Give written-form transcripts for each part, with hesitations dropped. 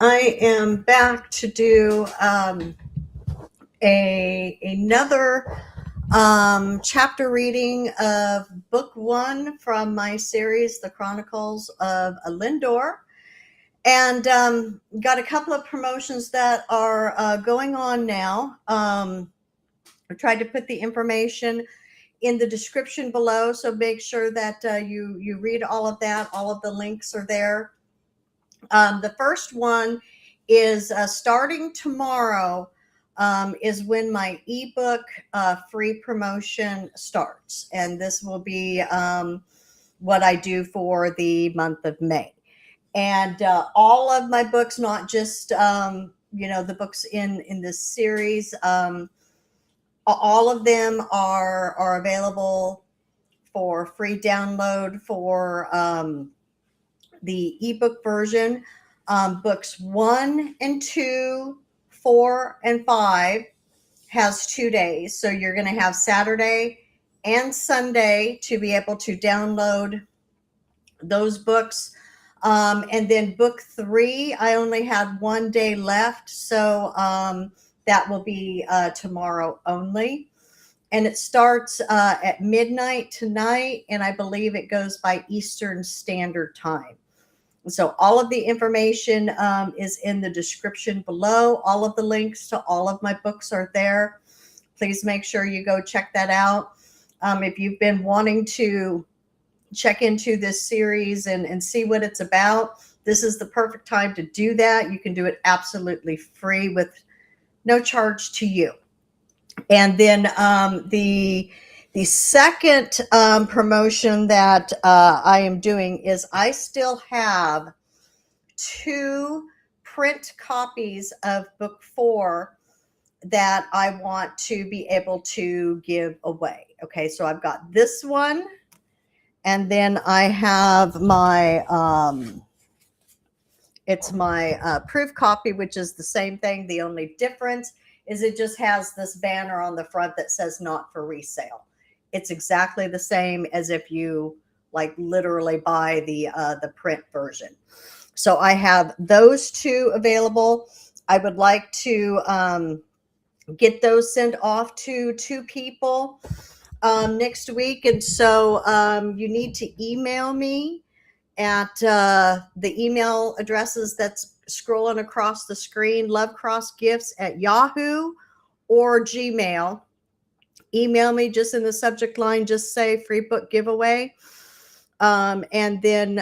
I am back to do another chapter reading of book one from my series, The Chronicles of Elyndor. And got a couple of promotions that are going on now. I tried to put the information in the description below, so make sure that you read all of that. All of the links are there. The first one is starting tomorrow is when my ebook free promotion starts. And this will be what I do for the month of May. And all of my books, not just, the books in this series, all of them are available for free download for the ebook version. Books 1 and 2, 4 and 5 has 2 days. So you're going to have Saturday and Sunday to be able to download those books. And then book 3, I only had 1 day left. So that will be tomorrow only. And it starts at midnight tonight, and I believe it goes by Eastern Standard Time. So all of the information is in the description below. All of the links to all of my books are there. Please make sure you go check that out. If you've been wanting to check into this series and see what it's about, this is the perfect time to do that. You can do it absolutely free with no charge to you. And then the second promotion that I am doing is I still have 2 print copies of book 4 that I want to be able to give away. Okay, so I've got this one, and then I have my it's my proof copy, which is the same thing. The only difference is it just has this banner on the front that says not for resale. It's exactly the same as if you like literally buy the print version. So I have those 2 available. I would like to get those sent off to 2 people next week. And so you need to email me at the email addresses that's scrolling across the screen, lovecrossgifts@Yahoo or Gmail. Email me just in the subject line, just say free book giveaway. And then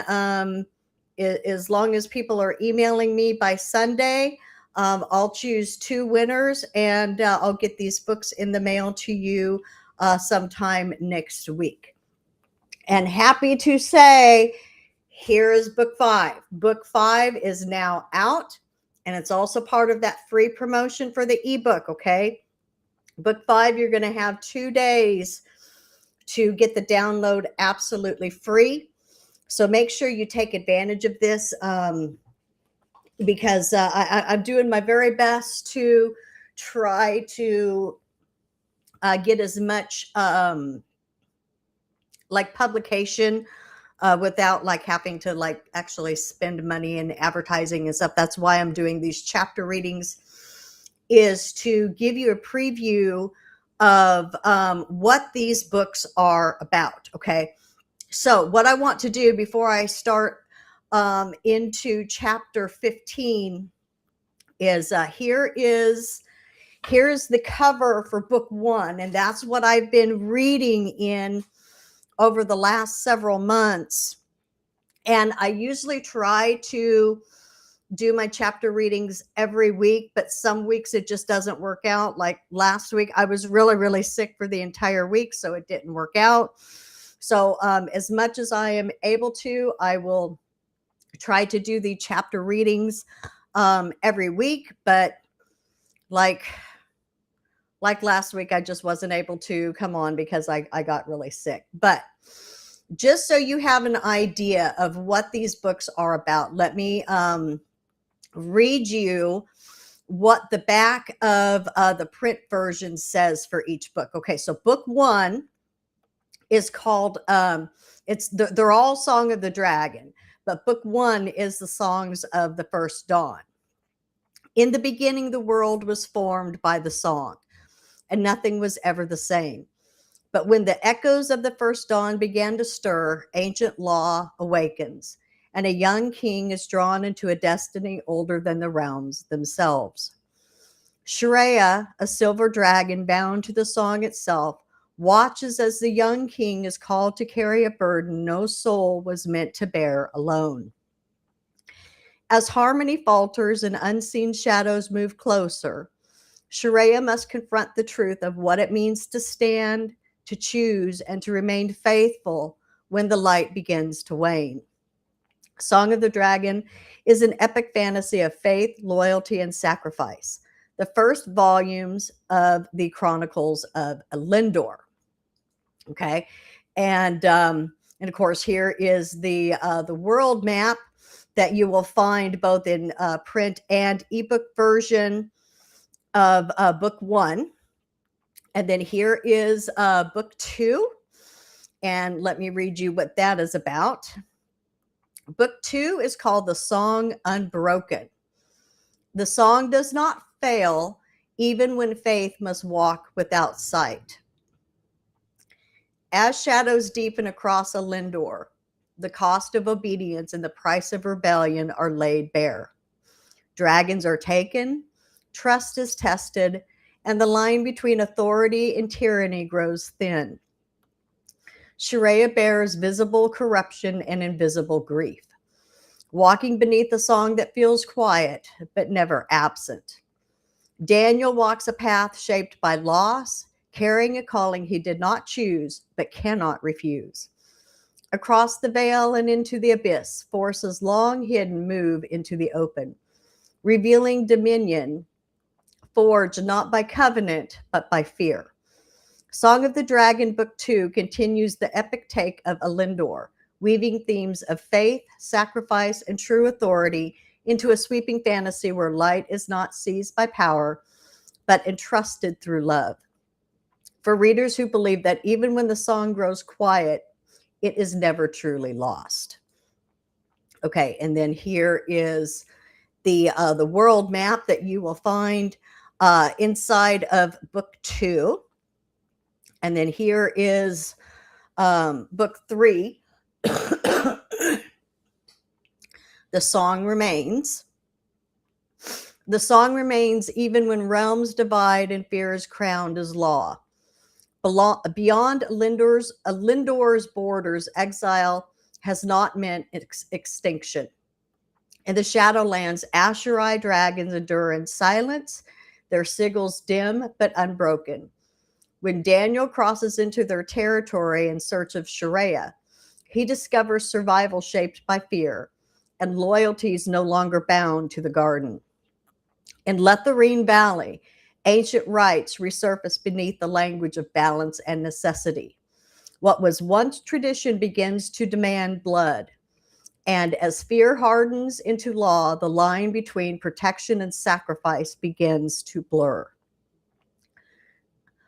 as long as people are emailing me by Sunday, I'll choose 2 winners, and I'll get these books in the mail to you sometime next week. And happy to say, here is book 5. Book 5 is now out, and it's also part of that free promotion for the ebook, okay? Book 5, you're going to have 2 days to get the download absolutely free. So make sure you take advantage of this because I'm doing my very best to try to get as much like publication without like having to like actually spend money in advertising and stuff. That's why I'm doing these chapter readings, is to give you a preview of what these books are about. Okay. So what I want to do before I start into chapter 15 is here's the cover for book 1. And that's what I've been reading in over the last several months. And I usually try to do my chapter readings every week, but some weeks it just doesn't work out. Like last week, I was really, really sick for the entire week, so it didn't work out. So as much as I am able to, I will try to do the chapter readings every week. But like last week, I just wasn't able to come on because I got really sick. But just so you have an idea of what these books are about, let me read you what the back of the print version says for each book. Okay, so book 1 is called, they're all Song of the Dragon, but book 1 is the Songs of the First Dawn. In the beginning, the world was formed by the song, and nothing was ever the same. But when the echoes of the first dawn began to stir, ancient law awakens, and a young king is drawn into a destiny older than the realms themselves. Shreya, a silver dragon bound to the song itself, watches as the young king is called to carry a burden no soul was meant to bear alone. As harmony falters and unseen shadows move closer, Shreya must confront the truth of what it means to stand, to choose, and to remain faithful when the light begins to wane. Song of the Dragon is an epic fantasy of faith, loyalty, and sacrifice, the first volumes of the Chronicles of Elyndor. Okay, and of course here is the world map that you will find both in print and ebook version of book 1. And then here is book 2. And let me read you what that is about. Book 2 is called The Song Unbroken. The song does not fail, even when faith must walk without sight. As shadows deepen across Elyndor, the cost of obedience and the price of rebellion are laid bare. Dragons are taken, trust is tested, and the line between authority and tyranny grows thin. Shreya bears visible corruption and invisible grief, walking beneath a song that feels quiet but never absent. Daniel walks a path shaped by loss, carrying a calling he did not choose but cannot refuse. Across the veil and into the abyss, forces long hidden move into the open, revealing dominion forged not by covenant but by fear. Song of the Dragon Book 2 continues the epic take of Elyndor, weaving themes of faith, sacrifice, and true authority into a sweeping fantasy where light is not seized by power, but entrusted through love. For readers who believe that even when the song grows quiet, it is never truly lost. Okay, and then here is the world map that you will find inside of book 2. And then here is book 3. The song remains. The song remains even when realms divide and fear is crowned as law. Beyond Elyndor's borders, exile has not meant extinction. In the Shadowlands, Asherai dragons endure in silence, their sigils dim but unbroken. When Daniel crosses into their territory in search of Shreya, he discovers survival shaped by fear and loyalties no longer bound to the garden. In Letharine Valley, ancient rites resurface beneath the language of balance and necessity. What was once tradition begins to demand blood. And as fear hardens into law, the line between protection and sacrifice begins to blur.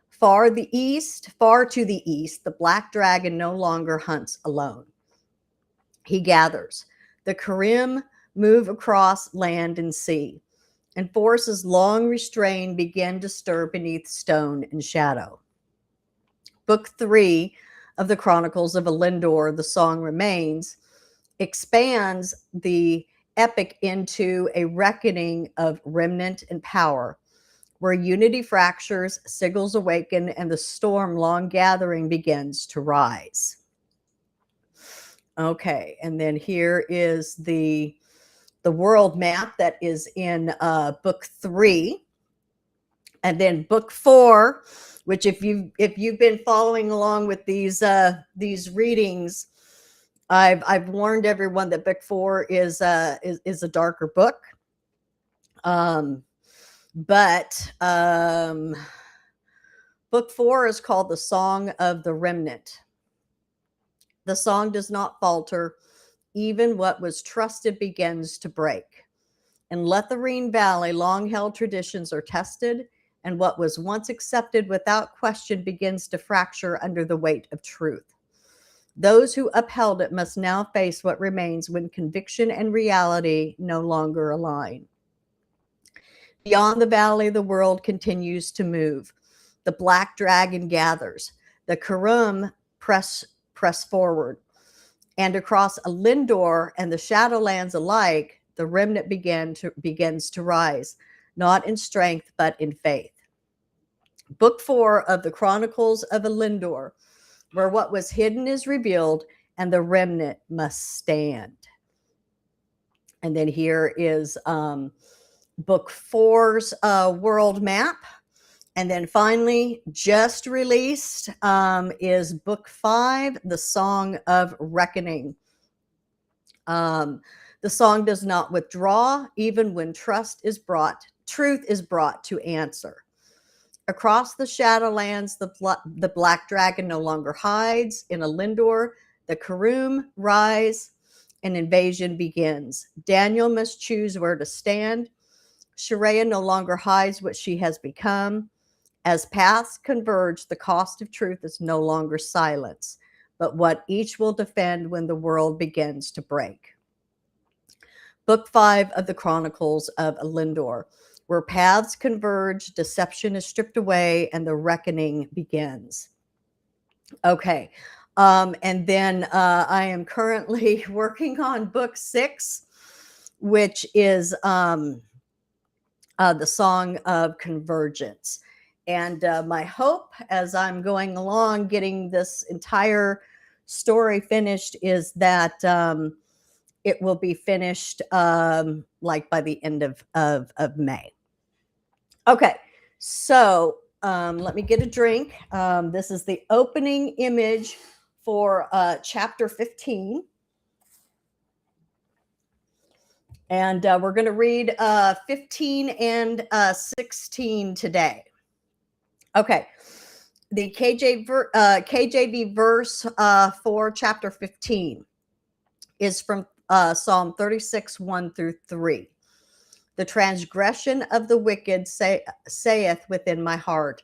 Far to the east, the black dragon no longer hunts alone. He gathers. The Karim move across land and sea, and forces long restrained begin to stir beneath stone and shadow. Book 3 of the Chronicles of Elyndor, The Song Remains, expands the epic into a reckoning of remnant and power, where unity fractures, sigils awaken, and the storm long gathering begins to rise. Okay, and then here is the world map that is in book 3. And then book 4, which if you've been following along with these readings, I've warned everyone that book 4 is a darker book. But book 4 is called The Song of the Remnant. The song does not falter. Even what was trusted begins to break. In Letharine Valley, long-held traditions are tested, and what was once accepted without question begins to fracture under the weight of truth. Those who upheld it must now face what remains when conviction and reality no longer align. Beyond the valley, the world continues to move. The black dragon gathers. The Karum press forward. And across Elyndor and the Shadowlands alike, the remnant begins to rise, not in strength, but in faith. Book 4 of the Chronicles of Elyndor, where what was hidden is revealed, and the remnant must stand. And then here is Book 4's world map. And then finally, just released is Book 5, The Song of Reckoning. The song does not withdraw, even when truth is brought to answer. Across the Shadowlands, the black dragon no longer hides. In Elyndor, the Karum rise. An invasion begins. Daniel must choose where to stand. Sharia no longer hides what she has become. As paths converge, the cost of truth is no longer silence, but what each will defend when the world begins to break. Book 5 of the Chronicles of Elyndor, where paths converge, deception is stripped away, and the reckoning begins. Okay, and then I am currently working on Book 6, which is the Song of Convergence. And my hope as I'm going along, getting this entire story finished, is that it will be finished like by the end of May. Okay, so let me get a drink. This is the opening image for chapter 15. And we're going to read 15 and 16 today. Okay, the KJV verse for chapter 15 is from Psalm 36, 1 through 3. The transgression of the wicked saith within my heart,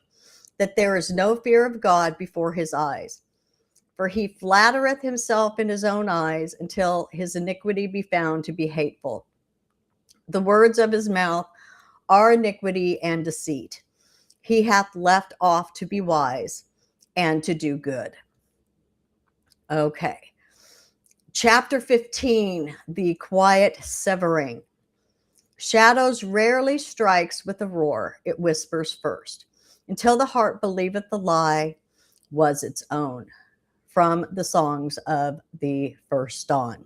that there is no fear of God before his eyes. For he flattereth himself in his own eyes, until his iniquity be found to be hateful. The words of his mouth are iniquity and deceit. He hath left off to be wise and to do good. Okay. Chapter 15, the quiet severing. Shadows rarely strikes with a roar. It whispers first, until the heart believeth the lie was its own. From the Songs of the First Dawn.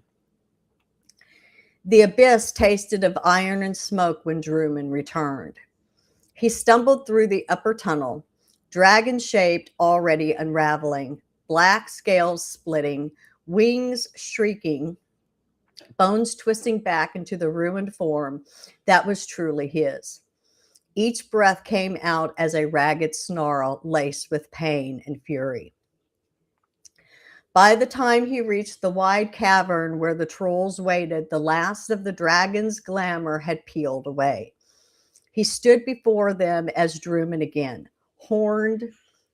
The abyss tasted of iron and smoke when Drummond returned. He stumbled through the upper tunnel, dragon-shaped, already unraveling, black scales splitting, wings shrieking, bones twisting back into the ruined form that was truly his. Each breath came out as a ragged snarl laced with pain and fury. By the time he reached the wide cavern where the trolls waited, the last of the dragon's glamour had peeled away. He stood before them as Drummond again, horned,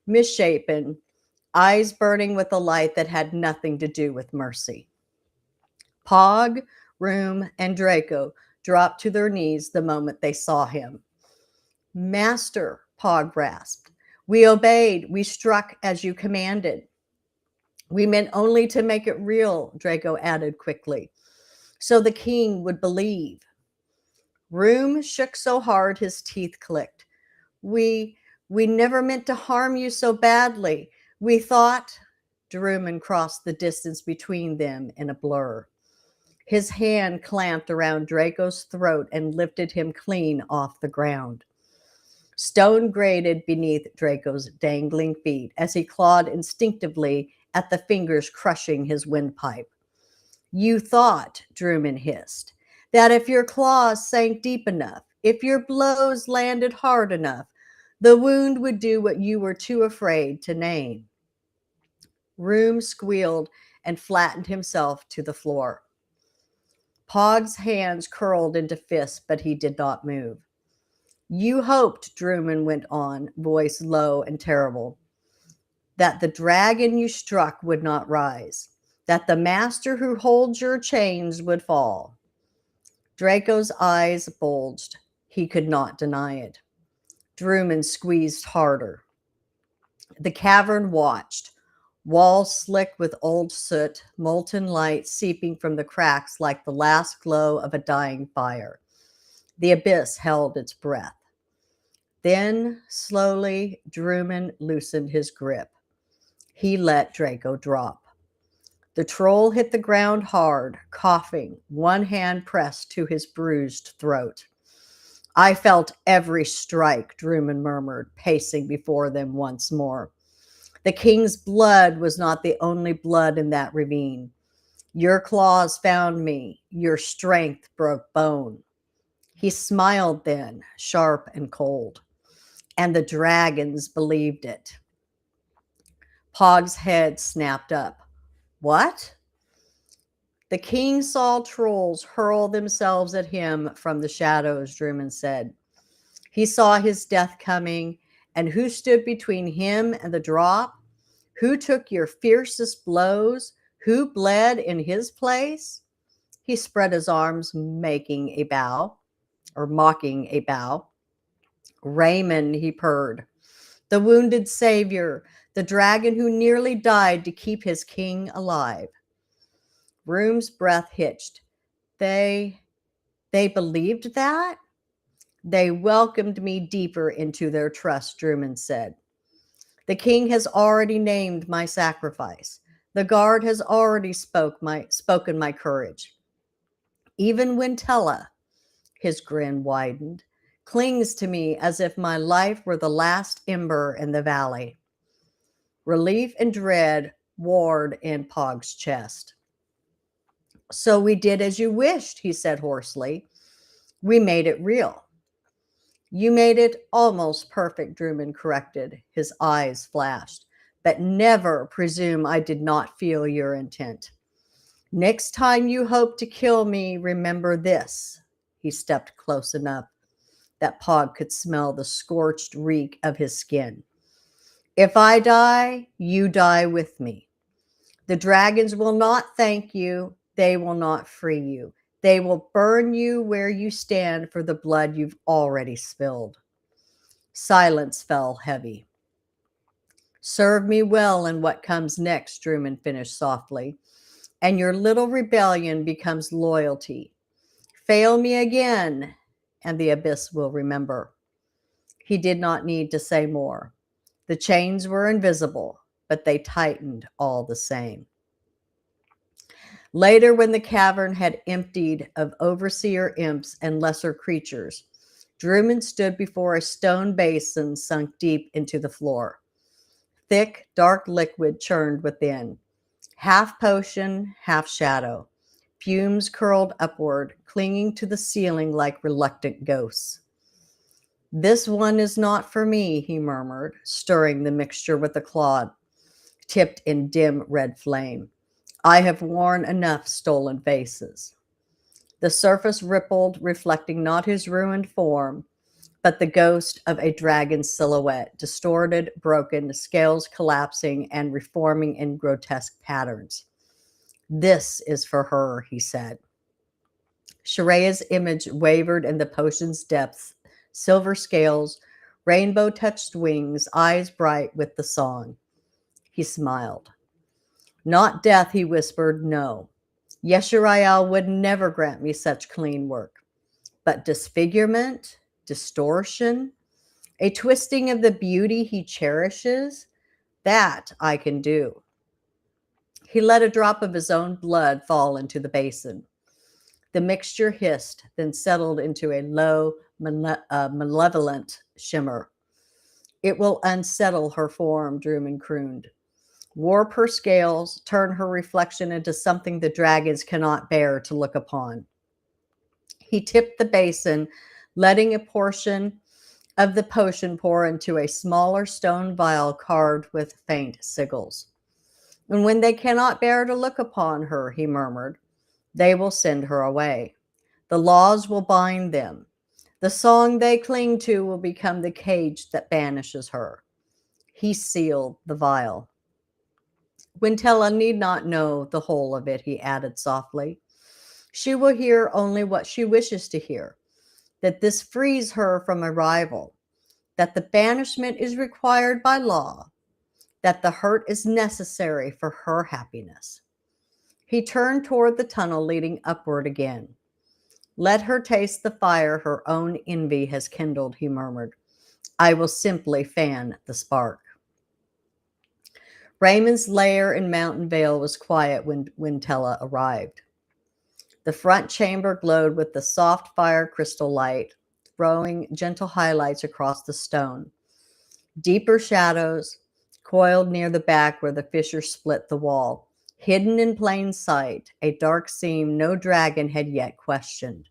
misshapen, eyes burning with a light that had nothing to do with mercy. Pog, Room, and Draco dropped to their knees the moment they saw him. Master, Pog rasped, we obeyed, we struck as you commanded. We meant only to make it real, Draco added quickly, so the king would believe. Room shook so hard his teeth clicked. We never meant to harm you so badly. We thought. Drummond crossed the distance between them in a blur. His hand clamped around Draco's throat and lifted him clean off the ground. Stone grated beneath Draco's dangling feet as he clawed instinctively at the fingers crushing his windpipe. You thought, Drummond hissed, that if your claws sank deep enough, if your blows landed hard enough, the wound would do what you were too afraid to name. Room squealed and flattened himself to the floor. Pog's hands curled into fists, but he did not move. You hoped, Drummond went on, voice low and terrible, that the dragon you struck would not rise, that the master who holds your chains would fall. Draco's eyes bulged. He could not deny it. Drummond squeezed harder. The cavern watched, walls slick with old soot, molten light seeping from the cracks like the last glow of a dying fire. The abyss held its breath. Then, slowly, Drummond loosened his grip. He let Draco drop. The troll hit the ground hard, coughing, one hand pressed to his bruised throat. I felt every strike, Drummond murmured, pacing before them once more. The king's blood was not the only blood in that ravine. Your claws found me. Your strength broke bone. He smiled then, sharp and cold. And the dragons believed it. Pog's head snapped up. What? The king saw trolls hurl themselves at him from the shadows, Drummond said. He saw his death coming, and who stood between him and the drop? Who took your fiercest blows? Who bled in his place? He spread his arms, mocking a bow. Raymond, he purred. The wounded savior, the dragon who nearly died to keep his king alive. Room's breath hitched. They believed that? They welcomed me deeper into their trust, Drummond said. The king has already named my sacrifice. The guard has already spoken my courage. Even Wintella, his grin widened, clings to me as if my life were the last ember in the valley. Relief and dread warred in Pog's chest. So we did as you wished, he said hoarsely. We made it real. You made it almost perfect, Drummond corrected. His eyes flashed. But never presume I did not feel your intent. Next time you hope to kill me, remember this. He stepped close enough that Pog could smell the scorched reek of his skin. If I die, you die with me. The dragons will not thank you. They will not free you. They will burn you where you stand for the blood you've already spilled. Silence fell heavy. Serve me well in what comes next, Drummond finished softly, and your little rebellion becomes loyalty. Fail me again, and the abyss will remember. He did not need to say more. The chains were invisible, but they tightened all the same. Later, when the cavern had emptied of overseer imps and lesser creatures, Drummond stood before a stone basin sunk deep into the floor. Thick, dark liquid churned within, half potion, half shadow. Fumes curled upward, clinging to the ceiling like reluctant ghosts. This one is not for me, he murmured, stirring the mixture with a clod tipped in dim red flame. I have worn enough stolen faces. The surface rippled, reflecting not his ruined form, but the ghost of a dragon's silhouette, distorted, broken, scales collapsing and reforming in grotesque patterns. This is for her, he said. Sharea's image wavered in the potion's depths, silver scales, rainbow-touched wings, eyes bright with the song. He smiled. Not death, he whispered, no. Yeshariel would never grant me such clean work. But disfigurement, distortion, a twisting of the beauty he cherishes, that I can do. He let a drop of his own blood fall into the basin. The mixture hissed, then settled into a low, malevolent shimmer. It will unsettle her form, Drummond crooned. Warp her scales, turn her reflection into something the dragons cannot bear to look upon. He tipped the basin, letting a portion of the potion pour into a smaller stone vial carved with faint sigils. And when they cannot bear to look upon her, he murmured, they will send her away. The laws will bind them. The song they cling to will become the cage that banishes her. He sealed the vial. Wintella need not know the whole of it, he added softly. She will hear only what she wishes to hear. that this frees her from a rival, that the banishment is required by law, that the hurt is necessary for her happiness. He turned toward the tunnel leading upward again. Let her taste the fire her own envy has kindled, he murmured. I will simply fan the spark. Raymond's lair in Mountain Vale was quiet when Wintella arrived. The front chamber glowed with the soft fire crystal light, throwing gentle highlights across the stone. Deeper shadows coiled near the back where the fissure split the wall. Hidden in plain sight, a dark seam no dragon had yet questioned.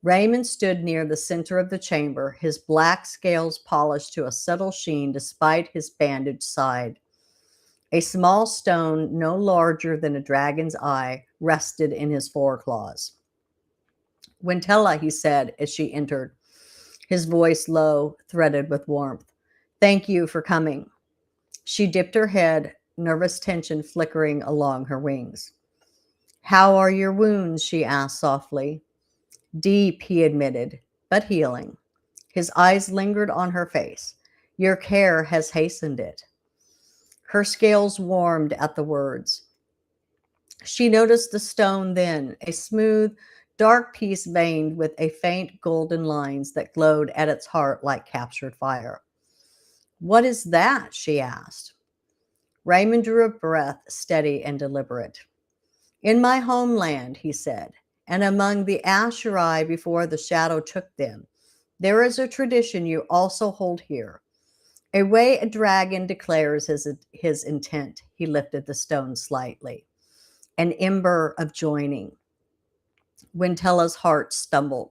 Raymond stood near the center of the chamber, his black scales polished to a subtle sheen despite his bandaged side. A small stone, no larger than a dragon's eye, rested in his foreclaws. Wintella, he said as she entered, his voice low, threaded with warmth. Thank you for coming. She dipped her head, nervous tension flickering along her wings. How are your wounds? She asked softly. Deep, he admitted, but healing. His eyes lingered on her face. Your care has hastened it. Her scales warmed at the words. She noticed the stone then, a smooth, dark piece veined with a faint golden lines that glowed at its heart like captured fire. What is that? She asked. Raymond drew a breath, steady and deliberate. In my homeland, he said, and among the Asherai before the shadow took them, there is a tradition you also hold here. A way a dragon declares his intent. He lifted the stone slightly. An ember of joining. Wintella's heart stumbled.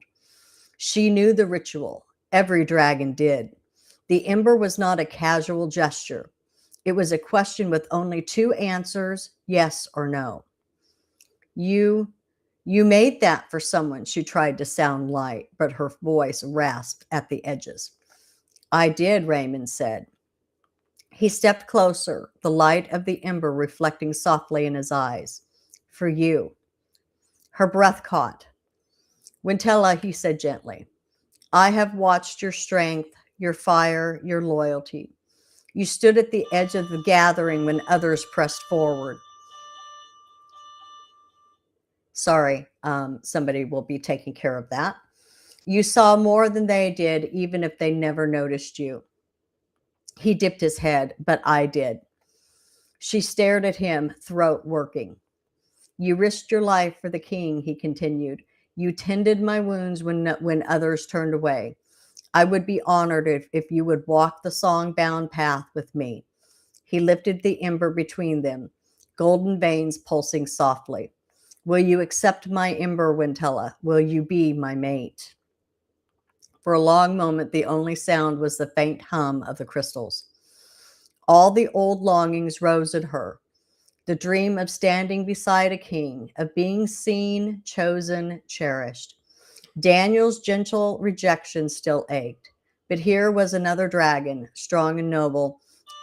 She knew the ritual. Every dragon did. The ember was not a casual gesture. It was a question with only two answers, yes or no. You made that for someone, she tried to sound light, but her voice rasped at the edges. I did, Raymond said. He stepped closer, the light of the ember reflecting softly in his eyes. For you. Her breath caught. Wintella, he said gently, I have watched your strength, your fire, your loyalty. You stood at the edge of the gathering when others pressed forward. Sorry, somebody will be taking care of that. You saw more than they did, even if they never noticed you. He dipped his head, but I did. She stared at him, throat working. You risked your life for the king, he continued. You tended my wounds when others turned away. I would be honored if you would walk the song-bound path with me. He lifted the ember between them, golden veins pulsing softly. Will you accept my ember, Wintella? Will you be my mate? For a long moment, the only sound was the faint hum of the crystals. All the old longings rose in her. The dream of standing beside a king, of being seen, chosen, cherished. Daniel's gentle rejection still ached, but here was another dragon, strong and noble,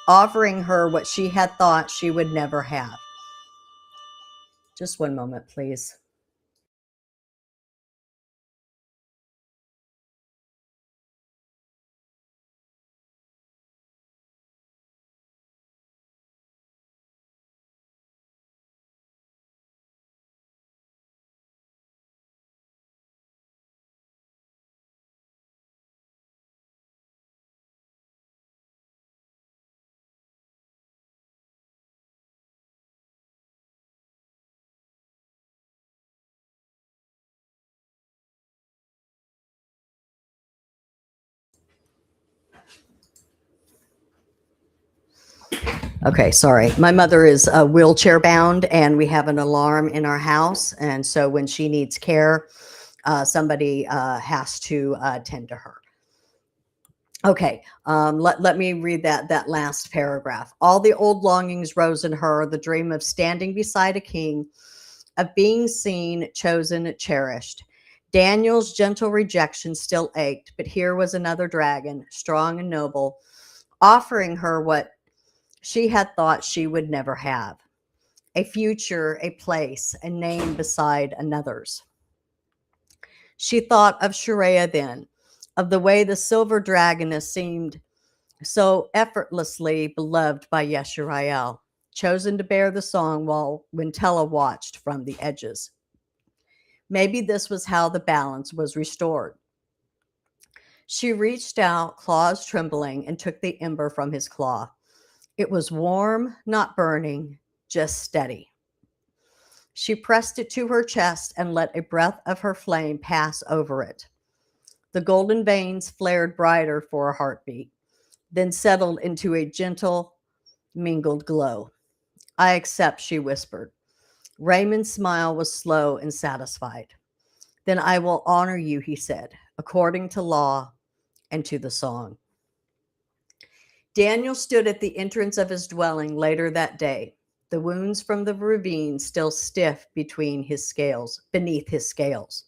offering her what she had thought she would never have. Just one moment, please. Okay, sorry. My mother is wheelchair bound, and we have an alarm in our house. And so when she needs care, somebody has to tend to her. Okay, let me read that last paragraph. All the old longings rose in her, the dream of standing beside a king, of being seen, chosen, cherished. Daniel's gentle rejection still ached, but here was another dragon, strong and noble, offering her what she had thought she would never have. A future, a place, a name beside another's. She thought of Sharia then, of the way the silver dragoness seemed so effortlessly beloved by Yeshariel, chosen to bear the song while Wintella watched from the edges. Maybe this was how the balance was restored. She reached out, claws trembling, and took the ember from his claw. It was warm, not burning, just steady. She pressed it to her chest and let a breath of her flame pass over it. The golden veins flared brighter for a heartbeat, then settled into a gentle, mingled glow. I accept, she whispered. Raymond's smile was slow and satisfied. Then I will honor you, he said, according to law and to the song. Daniel stood at the entrance of his dwelling later that day, the wounds from the ravine still stiff beneath his scales.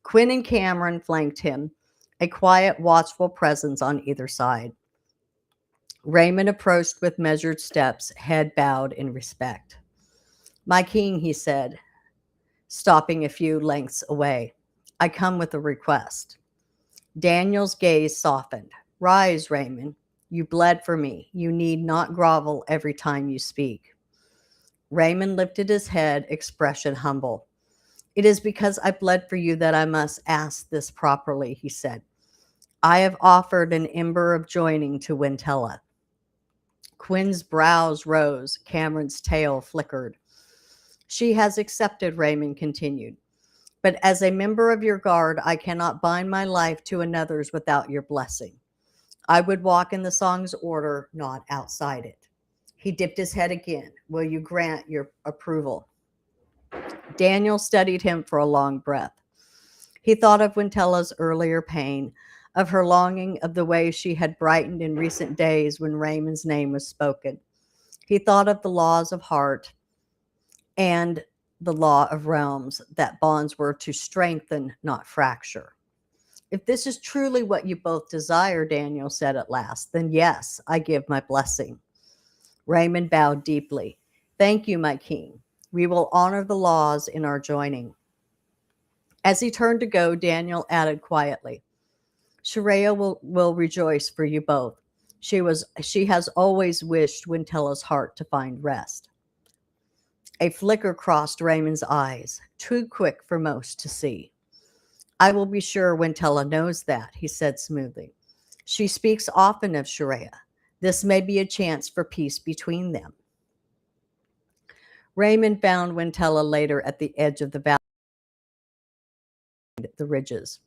Quinn and Cameron flanked him, a quiet, watchful presence on either side. Raymond approached with measured steps, head bowed in respect. My king, he said, stopping a few lengths away, I come with a request. Daniel's gaze softened. Rise, Raymond. You bled for me. You need not grovel every time you speak. Raymond lifted his head, expression humble. It is because I bled for you that I must ask this properly, he said. I have offered an ember of joining to Wintella. Quinn's brows rose. Cameron's tail flickered. She has accepted, Raymond continued. But as a member of your guard, I cannot bind my life to another's without your blessing. I would walk in the song's order, not outside it. He dipped his head again. Will you grant your approval? Daniel studied him for a long breath. He thought of Wintella's earlier pain, of her longing, of the way she had brightened in recent days when Raymond's name was spoken. He thought of the laws of heart and the law of realms, that bonds were to strengthen, not fracture. If this is truly what you both desire, Daniel said at last, then yes, I give my blessing. Raymond bowed deeply. Thank you, my king. We will honor the laws in our joining. As he turned to go, Daniel added quietly, Sharia will rejoice for you both. She has always wished Wintella's heart to find rest. A flicker crossed Raymond's eyes, too quick for most to see. I will be sure Wintella knows that, he said smoothly. She speaks often of Sharia. This may be a chance for peace between them. Raymond found Wintella later at the edge of the valley, the ridges.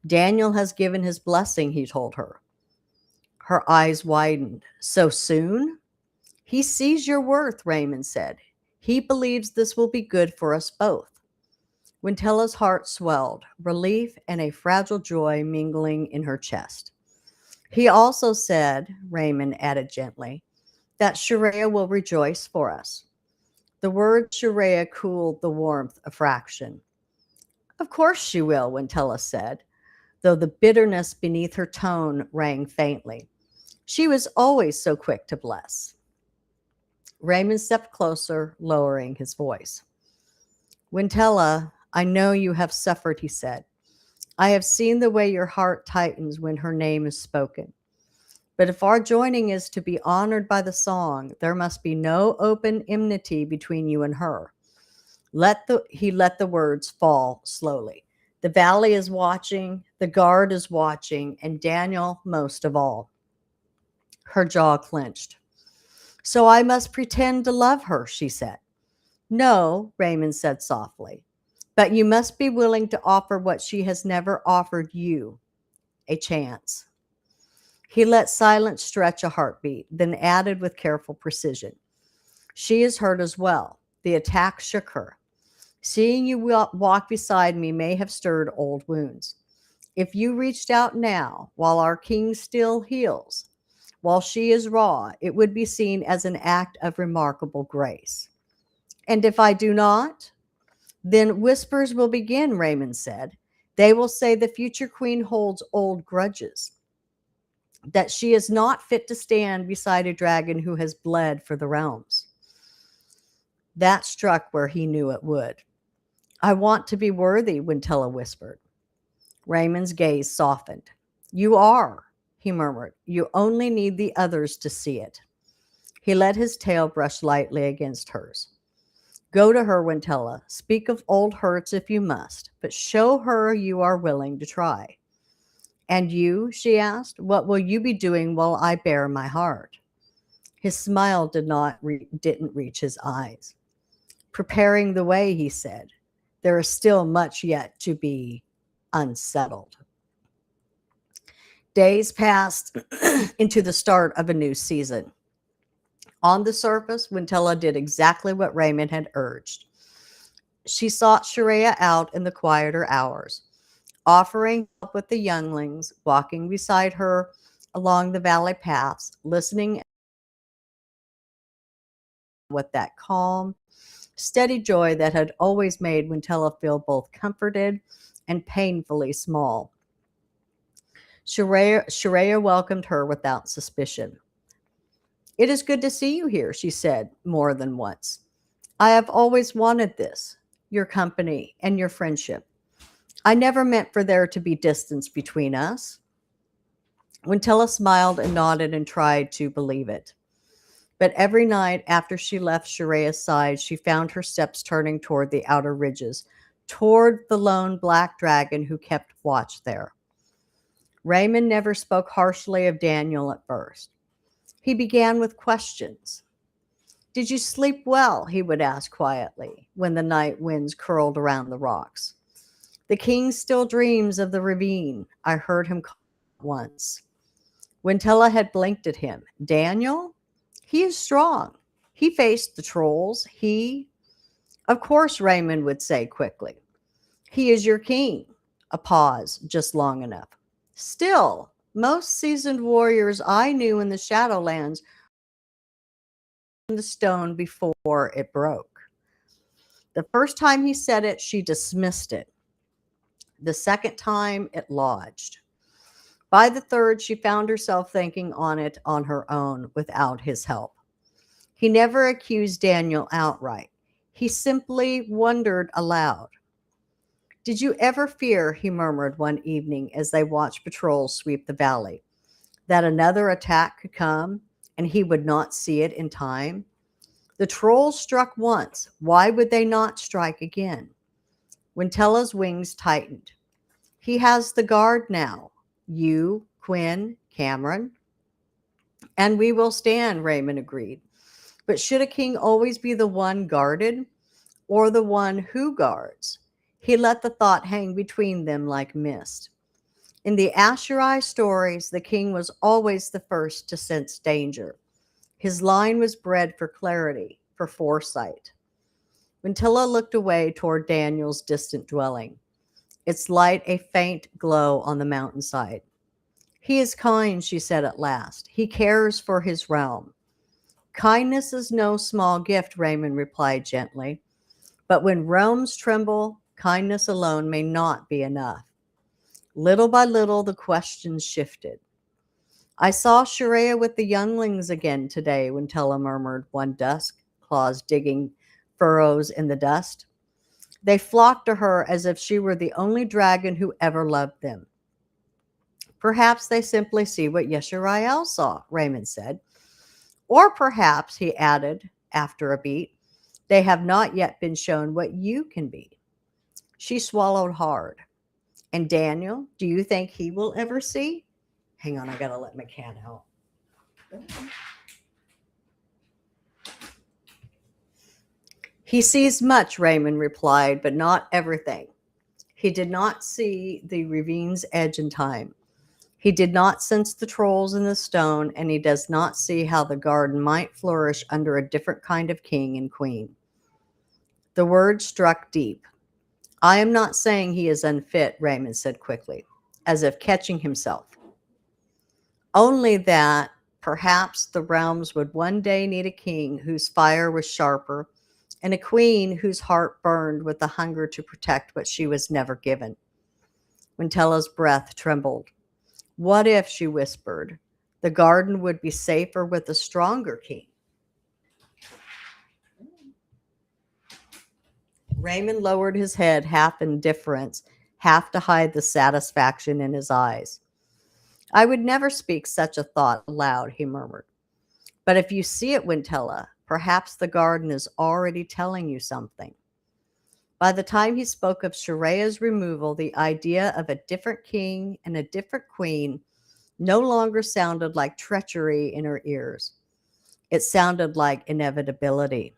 Daniel has given his blessing, he told her. Her eyes widened. So soon? He sees your worth, Raymond said. He believes this will be good for us both. Wintella's heart swelled, relief and a fragile joy mingling in her chest. He also said, Raymond added gently, that Sharia will rejoice for us. The word Sharia cooled the warmth a fraction. Of course she will, Wintella said, though the bitterness beneath her tone rang faintly. She was always so quick to bless. Raymond stepped closer, lowering his voice. Wintella, I know you have suffered, he said. I have seen the way your heart tightens when her name is spoken. But if our joining is to be honored by the song, there must be no open enmity between you and her. He let the words fall slowly. The valley is watching, the guard is watching, and Daniel most of all. Her jaw clenched. So I must pretend to love her, she said. No, Raymond said softly, but you must be willing to offer what she has never offered you, a chance. He let silence stretch a heartbeat, then added with careful precision. She is hurt as well. The attack shook her. Seeing you walk beside me may have stirred old wounds. If you reached out now, while our king still heals, while she is raw, it would be seen as an act of remarkable grace. And if I do not, then whispers will begin, Raymond said. They will say the future queen holds old grudges, that she is not fit to stand beside a dragon who has bled for the realms. That struck where he knew it would. I want to be worthy, Wintella whispered. Raymond's gaze softened. You are, he murmured. You only need the others to see it. He let his tail brush lightly against hers. Go to her, Wintella. Speak of old hurts if you must, but show her you are willing to try. And you, she asked, what will you be doing while I bear my heart? His smile didn't reach his eyes. Preparing the way, he said. There is still much yet to be unsettled. Days passed into the start of a new season. On the surface, Wintella did exactly what Raymond had urged. She sought Sharia out in the quieter hours, offering help with the younglings, walking beside her along the valley paths, listening with that calm, steady joy that had always made Wintella feel both comforted and painfully small. Sharia welcomed her without suspicion. It is good to see you here, she said more than once. I have always wanted this, your company and your friendship. I never meant for there to be distance between us. Wintella smiled and nodded and tried to believe it. But every night after she left Sharia's side, she found her steps turning toward the outer ridges, toward the lone black dragon who kept watch there. Raymond never spoke harshly of Daniel at first. He began with questions. Did you sleep well? He would ask quietly when the night winds curled around the rocks. The king still dreams of the ravine, I heard him call once. Wintella had blinked at him. Daniel? He is strong. He faced the trolls. Of course, Raymond would say quickly. He is your king. A pause, just long enough. Still, most seasoned warriors I knew in the Shadowlands the stone before it broke. The first time he said it, she dismissed it. The second time, it lodged. By the third, she found herself thinking on it on her own without his help. He never accused Daniel outright. He simply wondered aloud. Did you ever fear, he murmured one evening as they watched patrols sweep the valley, that another attack could come and he would not see it in time? The trolls struck once. Why would they not strike again? Wintella's wings tightened. He has the guard now. You, Quinn, Cameron. And we will stand, Raymond agreed. But should a king always be the one guarded or the one who guards? He let the thought hang between them like mist. In the Asherai stories, the king was always the first to sense danger. His line was bred for clarity, for foresight. Wintella looked away toward Daniel's distant dwelling, its light a faint glow on the mountainside. He is kind, she said at last. He cares for his realm. Kindness is no small gift, Raymond replied gently. But when realms tremble, kindness alone may not be enough. Little by little, the questions shifted. I saw Sharia with the younglings again today, Wintella murmured one dusk, claws digging furrows in the dust. They flocked to her as if she were the only dragon who ever loved them. Perhaps they simply see what Yeshariel saw, Raymond said. Or perhaps, he added after a beat, they have not yet been shown what you can be. She swallowed hard. And Daniel, do you think he will ever see? Hang on, I gotta let my cat out. He sees much, Raymond replied, but not everything. He did not see the ravine's edge in time. He did not sense the trolls in the stone, and he does not see how the garden might flourish under a different kind of king and queen. The word struck deep. I am not saying he is unfit, Raymond said quickly, as if catching himself. Only that perhaps the realms would one day need a king whose fire was sharper and a queen whose heart burned with the hunger to protect what she was never given. Wintella's breath trembled. What if, she whispered, the garden would be safer with a stronger king? Raymond lowered his head, half in indifference, half to hide the satisfaction in his eyes. I would never speak such a thought aloud, he murmured. But if you see it, Wintella, perhaps the garden is already telling you something. By the time he spoke of Sharea's removal, the idea of a different king and a different queen no longer sounded like treachery in her ears. It sounded like inevitability.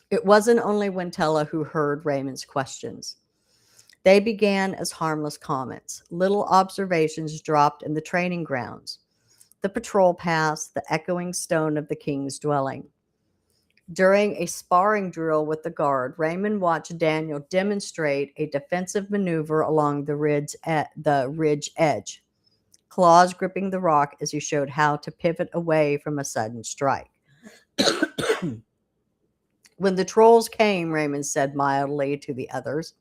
It wasn't only Wintella who heard Raymond's questions. They began as harmless comments, little observations dropped in the training grounds, the patrol paths, the echoing stone of the king's dwelling. During a sparring drill with the guard, Raymond watched Daniel demonstrate a defensive maneuver along the ridge edge, claws gripping the rock as he showed how to pivot away from a sudden strike. When the trolls came, Raymond said mildly to the others,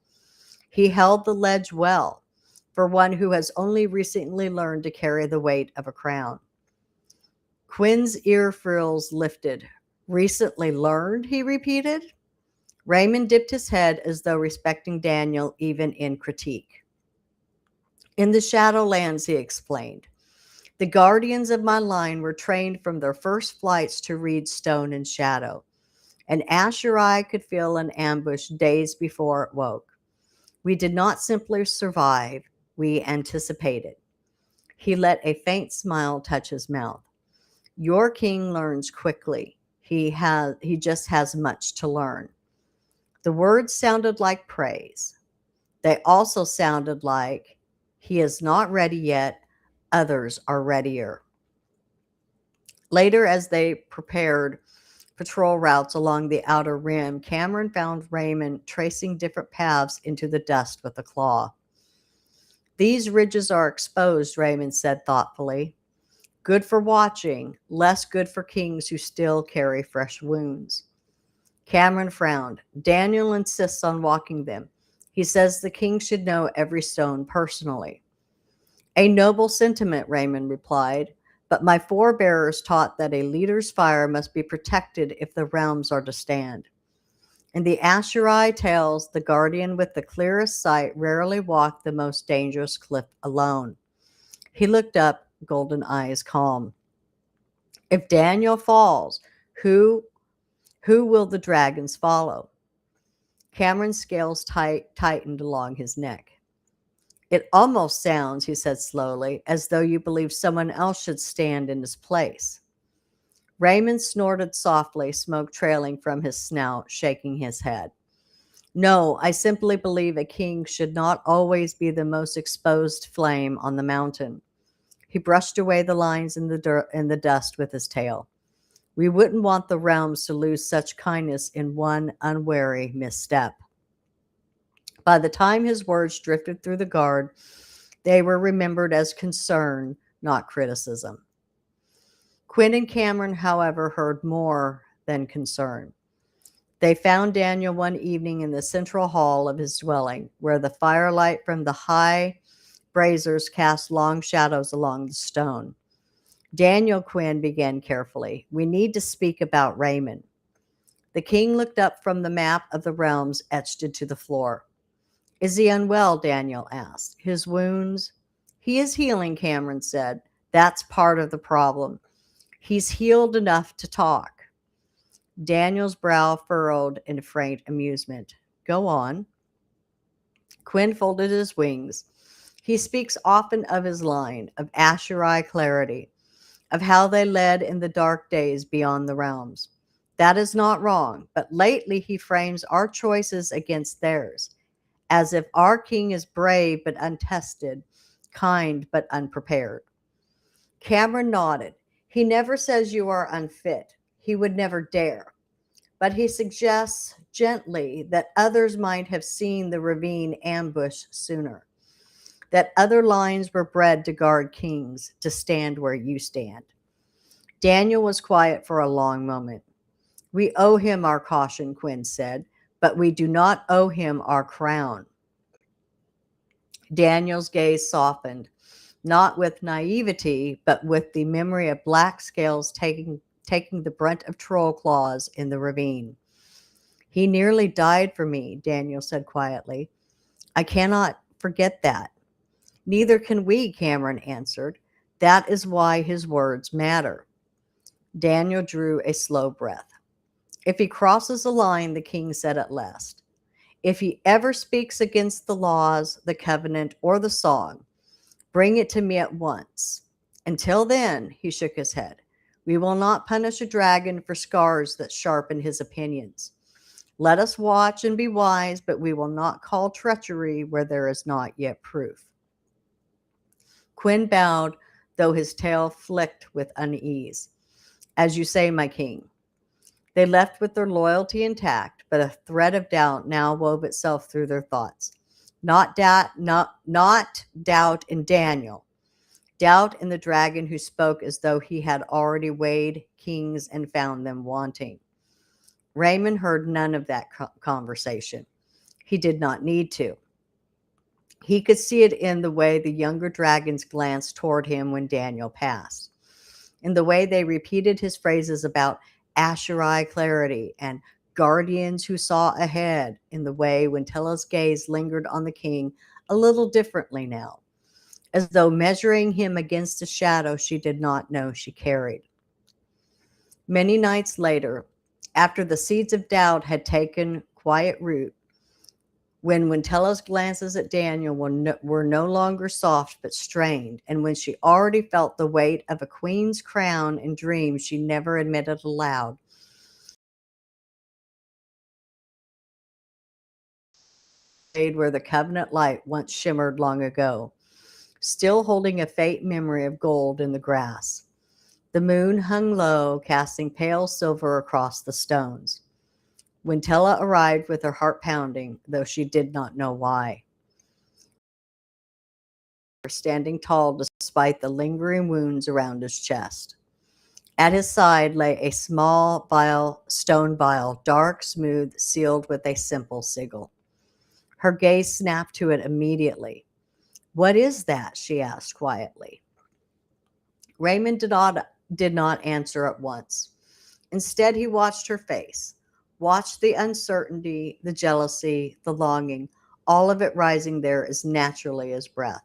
he held the ledge well, for one who has only recently learned to carry the weight of a crown. Quinn's ear frills lifted. Recently learned, he repeated. Raymond dipped his head as though respecting Daniel even in critique. In the Shadowlands, he explained, the guardians of my line were trained from their first flights to read stone and shadow. And Asherai could feel an ambush days before it woke. We did not simply survive, we anticipated. He let a faint smile touch his mouth. Your king learns quickly. He just has much to learn. The words sounded like praise. They also sounded like, he is not ready yet, others are readier. Later, as they prepared patrol routes along the outer rim, Cameron found Raymond tracing different paths into the dust with a claw. These ridges are exposed, Raymond said thoughtfully. Good for watching, less good for kings who still carry fresh wounds. Cameron frowned. Daniel insists on walking them. He says the king should know every stone personally. A noble sentiment, Raymond replied. But my forebears taught that a leader's fire must be protected if the realms are to stand. In the Asherai tales, the guardian with the clearest sight rarely walked the most dangerous cliff alone. He looked up, golden eyes calm. If Daniel falls, who will the dragons follow? Cameron's scales tightened along his neck. It almost sounds, he said slowly, as though you believe someone else should stand in his place. Raymond snorted softly, smoke trailing from his snout, shaking his head. No, I simply believe a king should not always be the most exposed flame on the mountain. He brushed away the lines in the dust with his tail. We wouldn't want the realms to lose such kindness in one unwary misstep. By the time his words drifted through the guard, they were remembered as concern, not criticism. Quinn and Cameron, however, heard more than concern. They found Daniel one evening in the central hall of his dwelling, where the firelight from the high braziers cast long shadows along the stone. Daniel, Quinn began carefully. We need to speak about Raymond. The king looked up from the map of the realms etched into the floor. Is he unwell? Daniel asked. His wounds? He is healing, Cameron said. That's part of the problem. He's healed enough to talk. Daniel's brow furrowed in faint amusement. Go on. Quinn folded his wings. He speaks often of his line, of Asherai clarity, of how they led in the dark days beyond the realms. That is not wrong, but lately he frames our choices against theirs, as if our king is brave but untested, kind but unprepared. Cameron nodded. He never says you are unfit. He would never dare. But he suggests gently that others might have seen the ravine ambush sooner, that other lines were bred to guard kings, to stand where you stand. Daniel was quiet for a long moment. We owe him our caution, Quinn said, but we do not owe him our crown. Daniel's gaze softened, not with naivety, but with the memory of black scales taking the brunt of troll claws in the ravine. He nearly died for me, Daniel said quietly. I cannot forget that. Neither can we, Cameron answered. That is why his words matter. Daniel drew a slow breath. If he crosses a line, the king said at last, if he ever speaks against the laws, the covenant, or the song, bring it to me at once. Until then, he shook his head, we will not punish a dragon for scars that sharpen his opinions. Let us watch and be wise, but we will not call treachery where there is not yet proof. Quinn bowed, though his tail flicked with unease. As you say, my king. They left with their loyalty intact, but a thread of doubt now wove itself through their thoughts. Not doubt in Daniel. Doubt in the dragon who spoke as though he had already weighed kings and found them wanting. Raymond heard none of that conversation. He did not need to. He could see it in the way the younger dragons glanced toward him when Daniel passed, in the way they repeated his phrases about Asherai clarity and guardians who saw ahead, in the way Wintella's gaze lingered on the king a little differently now, as though measuring him against a shadow she did not know she carried. Many nights later, after the seeds of doubt had taken quiet root, when Wintella's glances at Daniel were no longer soft but strained, and when she already felt the weight of a queen's crown in dreams she never admitted aloud, where the covenant light once shimmered long ago, still holding a faint memory of gold in the grass. The moon hung low, casting pale silver across the stones. Wintella arrived with her heart pounding, though she did not know why. Standing tall despite the lingering wounds around his chest. At his side lay a small stone vial, dark, smooth, sealed with a simple sigil. Her gaze snapped to it immediately. What is that? She asked quietly. Raymond did not answer at once. Instead, he watched her face, watched the uncertainty, the jealousy, the longing, all of it rising there as naturally as breath.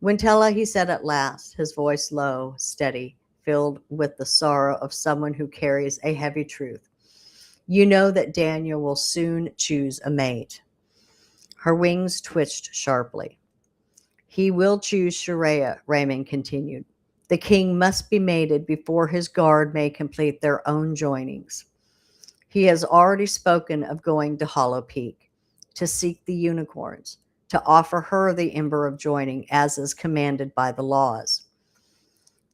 Wintella, he said at last, his voice low, steady, filled with the sorrow of someone who carries a heavy truth. You know that Daniel will soon choose a mate. Her wings twitched sharply. He will choose Sharia, Raymond continued. The king must be mated before his guard may complete their own joinings. He has already spoken of going to Hollow Peak, to seek the unicorns, to offer her the ember of joining as is commanded by the laws.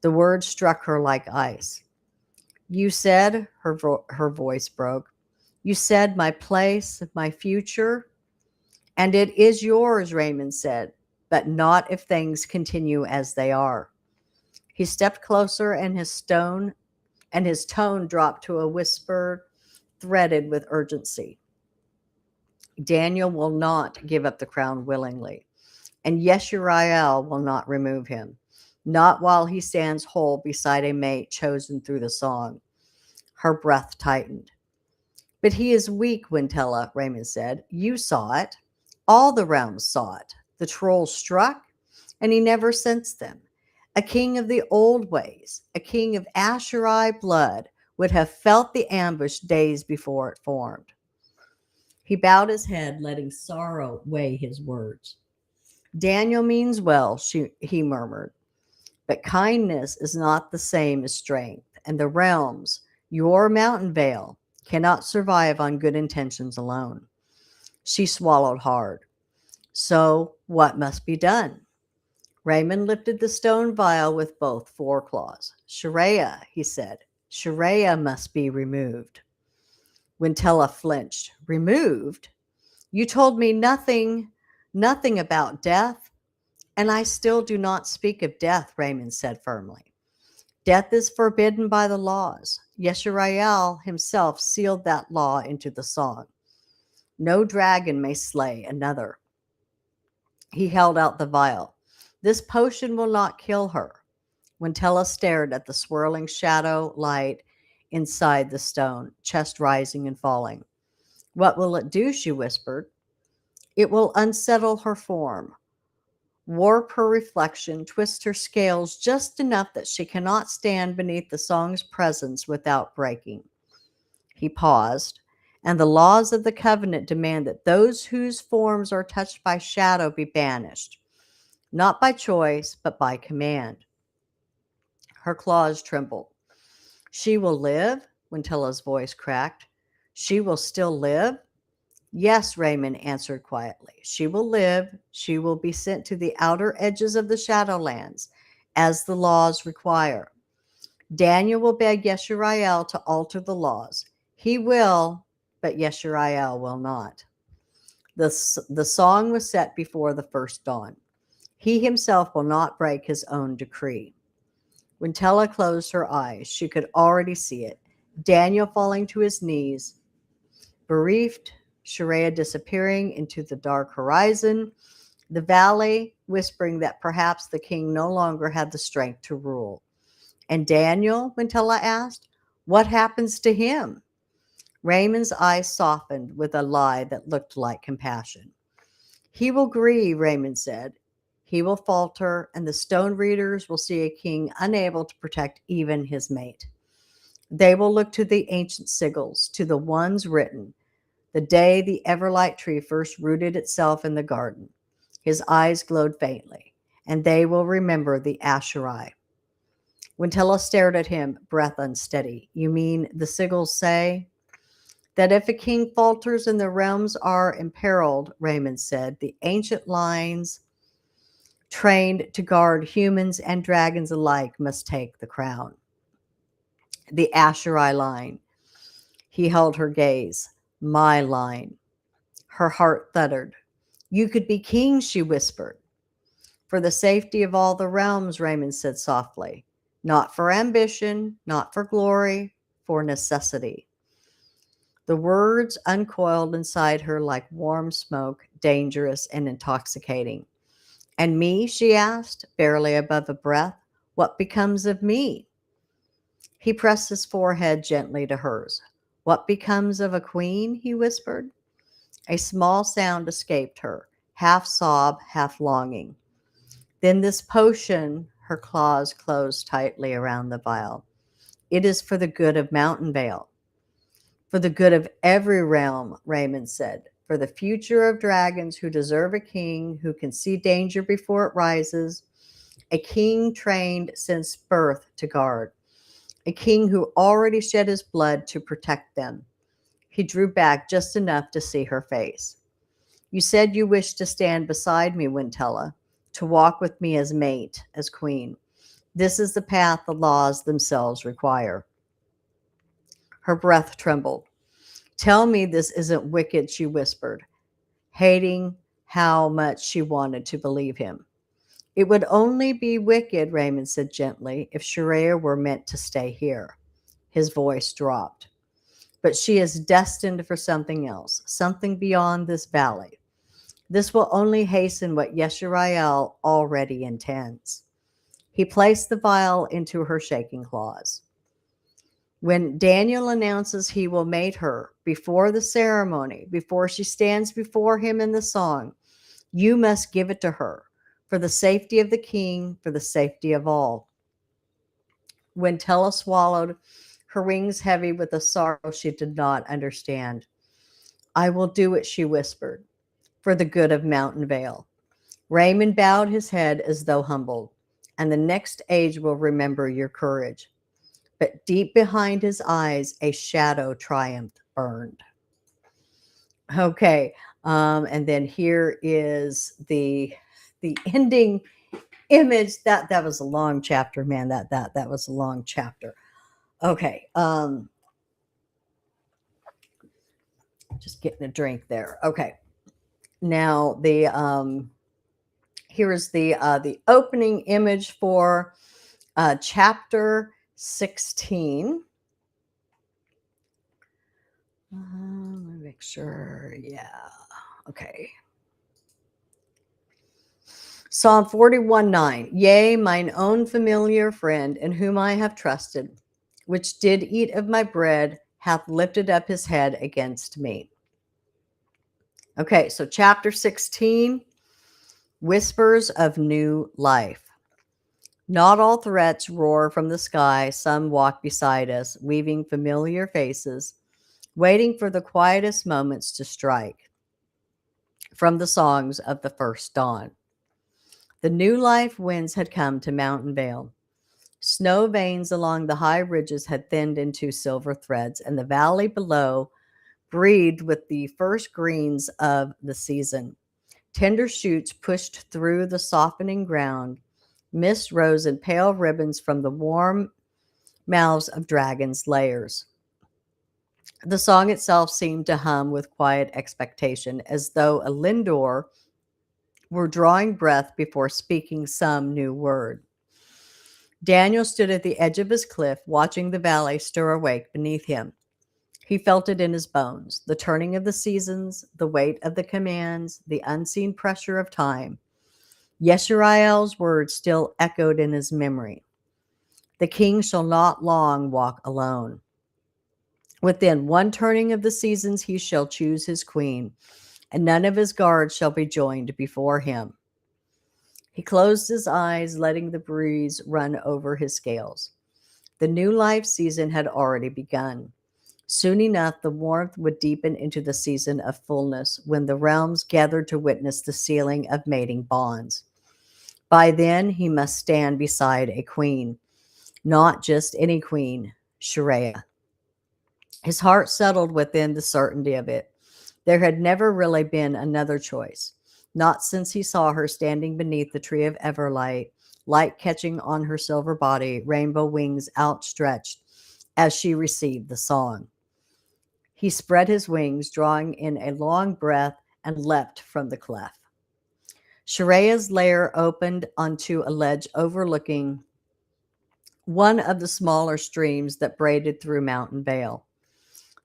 The words struck her like ice. You said, her voice broke, you said my place, my future, and it is yours, Raymond said, but not if things continue as they are. He stepped closer and his tone dropped to a whisper threaded with urgency. Daniel will not give up the crown willingly, and Yeshariel will not remove him, not while he stands whole beside a mate chosen through the song. Her breath tightened. But he is weak, Wintella, Raymond said. You saw it. All the realms saw it. The trolls struck, and he never sensed them. A king of the old ways, a king of Asherai blood, would have felt the ambush days before it formed. He bowed his head, letting sorrow weigh his words. Daniel means well, he murmured, but kindness is not the same as strength, and the realms, your mountain vale, cannot survive on good intentions alone. She swallowed hard. So what must be done? Raymond lifted the stone vial with both foreclaws. Sharia, he said. Sharia must be removed. Wintella flinched. Removed? You told me nothing about death, and I still do not speak of death, Raymond said firmly. Death is forbidden by the laws. Yeshariel himself sealed that law into the song. No dragon may slay another. He held out the vial. This potion will not kill her. Wintella stared at the swirling shadow light inside the stone, chest rising and falling. What will it do? She whispered. It will unsettle her form, warp her reflection, twist her scales just enough that she cannot stand beneath the song's presence without breaking. He paused, and the laws of the covenant demand that those whose forms are touched by shadow be banished, not by choice, but by command. Her claws trembled. She will live? Wintella's voice cracked. She will still live? Yes, Raymond answered quietly. She will live. She will be sent to the outer edges of the Shadowlands, as the laws require. Daniel will beg Yeshariel to alter the laws. He will, but Yeshariel will not. The song was set before the first dawn. He himself will not break his own decree. When Tella closed her eyes, she could already see it. Daniel falling to his knees, bereaved, Sharia disappearing into the dark horizon, the valley whispering that perhaps the king no longer had the strength to rule. And Daniel, when Tella asked, what happens to him? Raymond's eyes softened with a lie that looked like compassion. He will grieve, Raymond said. He will falter, and the stone readers will see a king unable to protect even his mate. They will look to the ancient sigils, to the ones written, the day the everlight tree first rooted itself in the garden. His eyes glowed faintly, and they will remember the Asherai. When Tella stared at him, breath unsteady. You mean the sigils say? That if a king falters and the realms are imperiled, Raymond said, the ancient lines trained to guard humans and dragons alike must take the crown. The Asherai line. He held her gaze. My line. Her heart thundered. You could be king, she whispered. For the safety of all the realms, Raymond said softly. Not for ambition, not for glory, for necessity. The words uncoiled inside her like warm smoke, dangerous and intoxicating. And me, she asked, barely above a breath, what becomes of me? He pressed his forehead gently to hers. What becomes of a queen? He whispered. A small sound escaped her, half sob, half longing. Then this potion, her claws closed tightly around the vial. It is for the good of Mountain Vale. For the good of every realm, Raymond said. For the future of dragons who deserve a king who can see danger before it rises, a king trained since birth to guard, a king who already shed his blood to protect them. He drew back just enough to see her face. You said you wished to stand beside me, Wintella, to walk with me as mate, as queen. This is the path the laws themselves require. Her breath trembled. Tell me this isn't wicked, she whispered, hating how much she wanted to believe him. It would only be wicked, Raymond said gently, if Sharia were meant to stay here. His voice dropped. But she is destined for something else, something beyond this valley. This will only hasten what Yeshariel already intends. He placed the vial into her shaking claws. When Daniel announces he will mate her before the ceremony, before she stands before him in the song, you must give it to her for the safety of the king, for the safety of all. When Tella swallowed, her wings heavy with a sorrow she did not understand. I will do it, she whispered, for the good of Mountain Vale. Raymond bowed his head as though humbled, and the next age will remember your courage. But deep behind his eyes, a shadow triumph burned. Okay, and then here is the ending image. That was a long chapter, man. That was a long chapter. Okay, just getting a drink there. Okay, now the here is the opening image for chapter 16. Let me make sure. Yeah. Okay. Psalm 41:9. Yea, mine own familiar friend, in whom I have trusted, which did eat of my bread, hath lifted up his head against me. Okay, so chapter 16, Whispers of New Life. Not all threats roar from the sky. Some walk beside us, weaving familiar faces, waiting for the quietest moments to strike. From the songs of the first dawn. The new life winds had come to Mountain Vale. Snow veins along the high ridges had thinned into silver threads, and the valley below breathed with the first greens of the season. Tender shoots pushed through the softening ground. Mist rose in pale ribbons from the warm mouths of dragons' lairs. The song itself seemed to hum with quiet expectation, as though Elyndor were drawing breath before speaking some new word. Daniel stood at the edge of his cliff, watching the valley stir awake beneath him. He felt it in his bones, the turning of the seasons, the weight of the commands, the unseen pressure of time. Yeshariel's words still echoed in his memory. The king shall not long walk alone. Within one turning of the seasons he shall choose his queen, and none of his guards shall be joined before him. He closed his eyes, letting the breeze run over his scales. The new life season had already begun. Soon enough, the warmth would deepen into the season of fullness when the realms gathered to witness the sealing of mating bonds. By then, he must stand beside a queen, not just any queen, Sharia. His heart settled within the certainty of it. There had never really been another choice, not since he saw her standing beneath the tree of Everlight, light catching on her silver body, rainbow wings outstretched as she received the song. He spread his wings, drawing in a long breath, and leapt from the cleft. Sharia's lair opened onto a ledge overlooking one of the smaller streams that braided through Mountain Vale.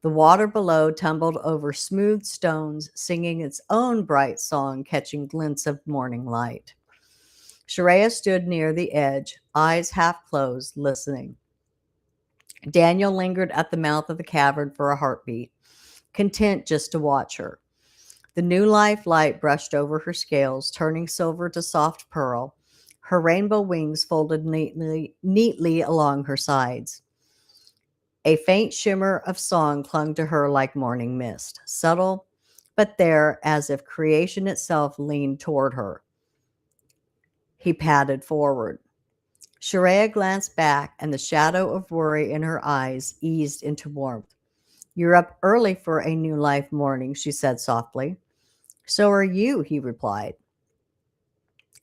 The water below tumbled over smooth stones, singing its own bright song, catching glints of morning light. Sharia stood near the edge, eyes half closed, listening. Daniel lingered at the mouth of the cavern for a heartbeat, content just to watch her. The new life light brushed over her scales, turning silver to soft pearl, her rainbow wings folded neatly along her sides. A faint shimmer of song clung to her like morning mist, subtle, but there as if creation itself leaned toward her. He padded forward. Sharia glanced back, and the shadow of worry in her eyes eased into warmth. "You're up early for a new life morning," she said softly. "So are you," he replied.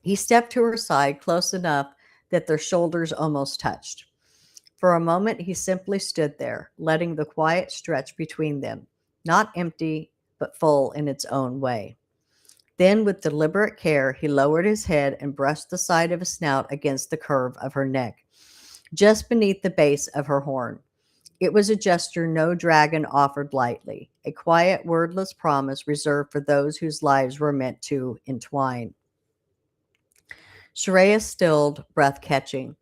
He stepped to her side close enough that their shoulders almost touched. For a moment, he simply stood there, letting the quiet stretch between them, not empty, but full in its own way. Then, with deliberate care, he lowered his head and brushed the side of his snout against the curve of her neck, just beneath the base of her horn. It was a gesture no dragon offered lightly, a quiet, wordless promise reserved for those whose lives were meant to entwine. Sharia stilled, breath-catching.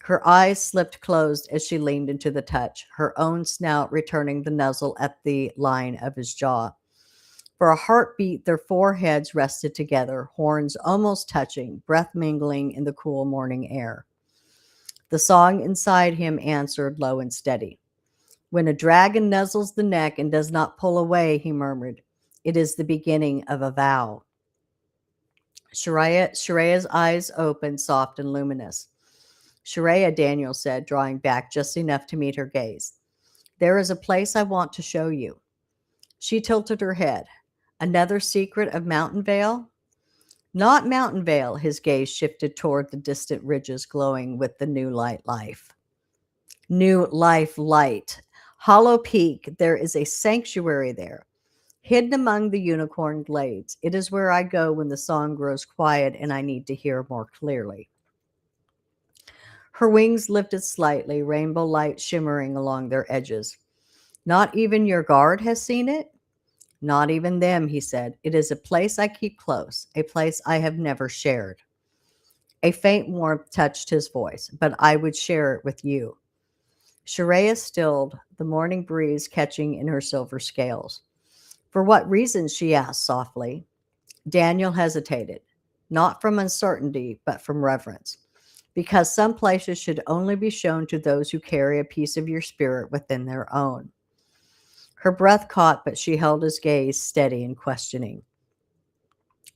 Her eyes slipped closed as she leaned into the touch, her own snout returning the nuzzle at the line of his jaw. For a heartbeat, their foreheads rested together, horns almost touching, breath mingling in the cool morning air. The song inside him answered low and steady. "When a dragon nuzzles the neck and does not pull away," he murmured, "it is the beginning of a vow." Sharia's eyes opened, soft and luminous. "Sharia," Daniel said, drawing back just enough to meet her gaze. "There is a place I want to show you." She tilted her head. "Another secret of Mountain Vale?" "Not Mountain Vale." His gaze shifted toward the distant ridges glowing with the new life. New life light. Hollow Peak, there is a sanctuary there, hidden among the unicorn glades. It is where I go when the song grows quiet and I need to hear more clearly. Her wings lifted slightly, rainbow light shimmering along their edges. "Not even your guard has seen it?" "Not even them," he said. "It is a place I keep close, a place I have never shared." A faint warmth touched his voice, "But I would share it with you." Sharia stilled, the morning breeze catching in her silver scales. For what reason? She asked softly. Daniel hesitated, not from uncertainty, but from reverence. Because some places should only be shown to those who carry a piece of your spirit within their own. Her breath caught, but she held his gaze steady and questioning.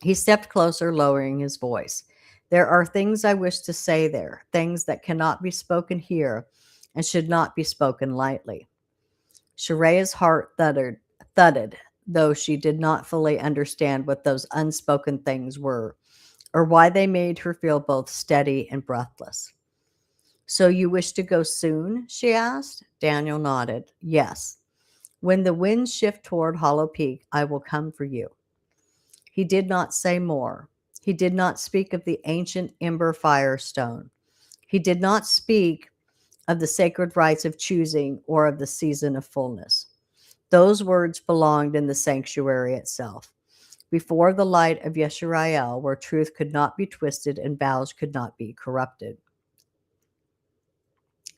He stepped closer, lowering his voice. There are things I wish to say there, things that cannot be spoken here and should not be spoken lightly. Sharea's heart thudded, though she did not fully understand what those unspoken things were, or why they made her feel both steady and breathless. So you wish to go soon? She asked. Daniel nodded. Yes. When the winds shift toward Hollow Peak, I will come for you. He did not say more. He did not speak of the ancient ember firestone. He did not speak of the sacred rites of choosing or of the season of fullness. Those words belonged in the sanctuary itself, before the light of Yeshariel, where truth could not be twisted and vows could not be corrupted.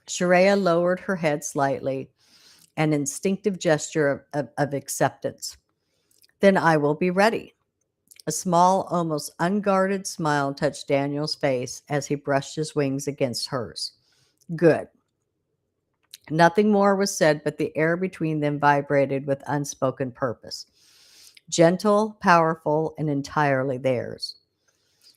Sharia lowered her head slightly, an instinctive gesture of acceptance. Then I will be ready. A small, almost unguarded smile touched Daniel's face as he brushed his wings against hers. Good. Nothing more was said, but the air between them vibrated with unspoken purpose. Gentle, powerful, and entirely theirs.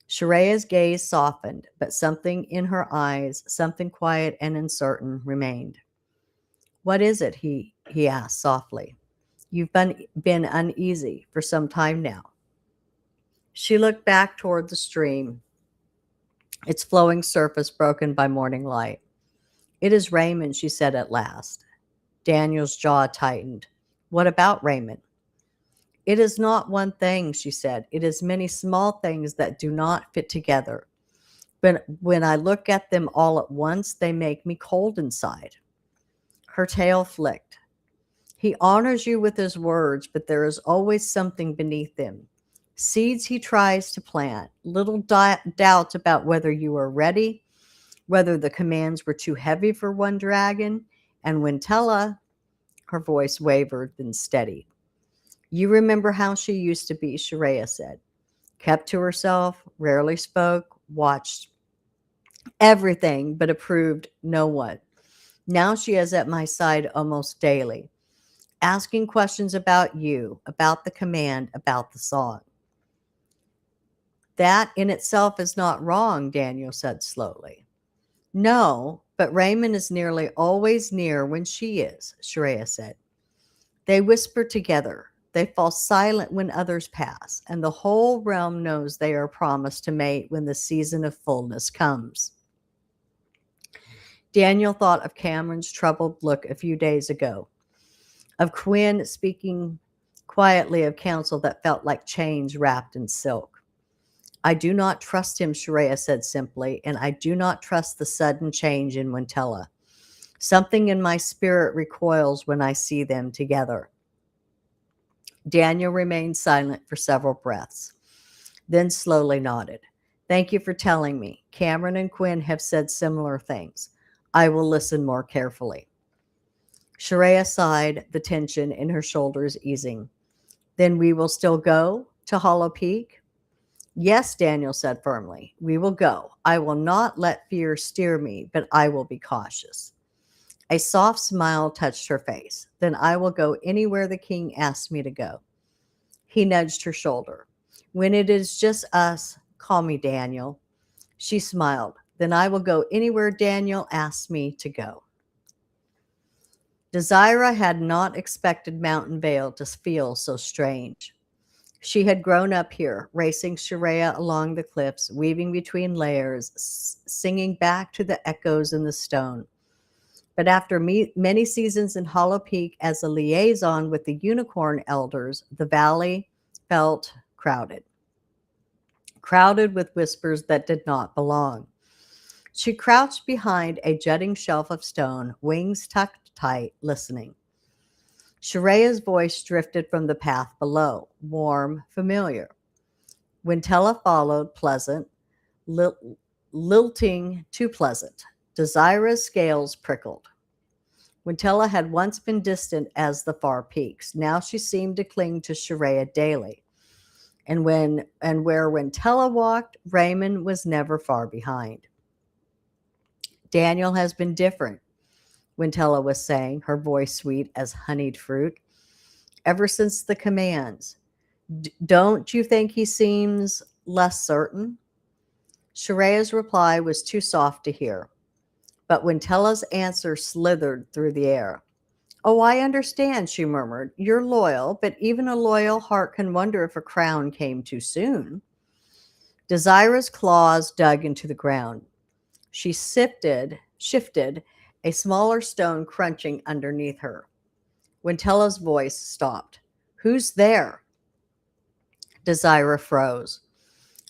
Sharea's gaze softened, but something in her eyes, something quiet and uncertain, remained. What is it? He asked softly. You've been uneasy for some time now. She looked back toward the stream, its flowing surface broken by morning light. It is Raymond, she said at last. Daniel's jaw tightened. What about Raymond? It is not one thing, she said. It is many small things that do not fit together. But when I look at them all at once, they make me cold inside. Her tail flicked. He honors you with his words, but there is always something beneath them. Seeds he tries to plant, little doubts about whether you are ready, whether the commands were too heavy for one dragon, and Wintella, her voice wavered, then steadied. You remember how she used to be, Sharia said. Kept to herself, rarely spoke, watched everything, but approved no one. Now she is at my side almost daily, asking questions about you, about the command, about the song. That in itself is not wrong, Daniel said slowly. No, but Raymond is nearly always near when she is, Sharia said. They whisper together. They fall silent when others pass, and the whole realm knows they are promised to mate when the season of fullness comes. Daniel thought of Cameron's troubled look a few days ago, of Quinn speaking quietly of counsel that felt like chains wrapped in silk. I do not trust him, Sharia said simply, and I do not trust the sudden change in Wintella. Something in my spirit recoils when I see them together. Daniel remained silent for several breaths, then slowly nodded. Thank you for telling me. Cameron and Quinn have said similar things. I will listen more carefully. Sharia sighed, the tension in her shoulders easing. Then we will still go to Hollow Peak? Yes, Daniel said firmly. We will go. I will not let fear steer me, but I will be cautious. A soft smile touched her face. Then I will go anywhere the king asks me to go. He nudged her shoulder. When it is just us, call me Daniel. She smiled. Then I will go anywhere Daniel asks me to go. Desira had not expected Mountain Vale to feel so strange. She had grown up here, racing Sharia along the cliffs, weaving between layers, singing back to the echoes in the stone. But after many seasons in Hollow Peak as a liaison with the unicorn elders, the valley felt crowded with whispers that did not belong. She crouched behind a jutting shelf of stone, wings tucked tight, listening. Sharia's voice drifted from the path below, warm, familiar. Wintella followed, pleasant, lilting, too pleasant. Desira's scales prickled. Wintella had once been distant as the far peaks. Now she seemed to cling to Sharia daily. And where Wintella walked, Raymond was never far behind. Daniel has been different, Wintella was saying, her voice sweet as honeyed fruit, ever since the commands. Don't you think he seems less certain? Sharia's reply was too soft to hear, but Wintella's answer slithered through the air. Oh, I understand, she murmured. You're loyal, but even a loyal heart can wonder if a crown came too soon. Desira's claws dug into the ground. She shifted, a smaller stone crunching underneath her. Wintella's voice stopped. Who's there? Desira froze.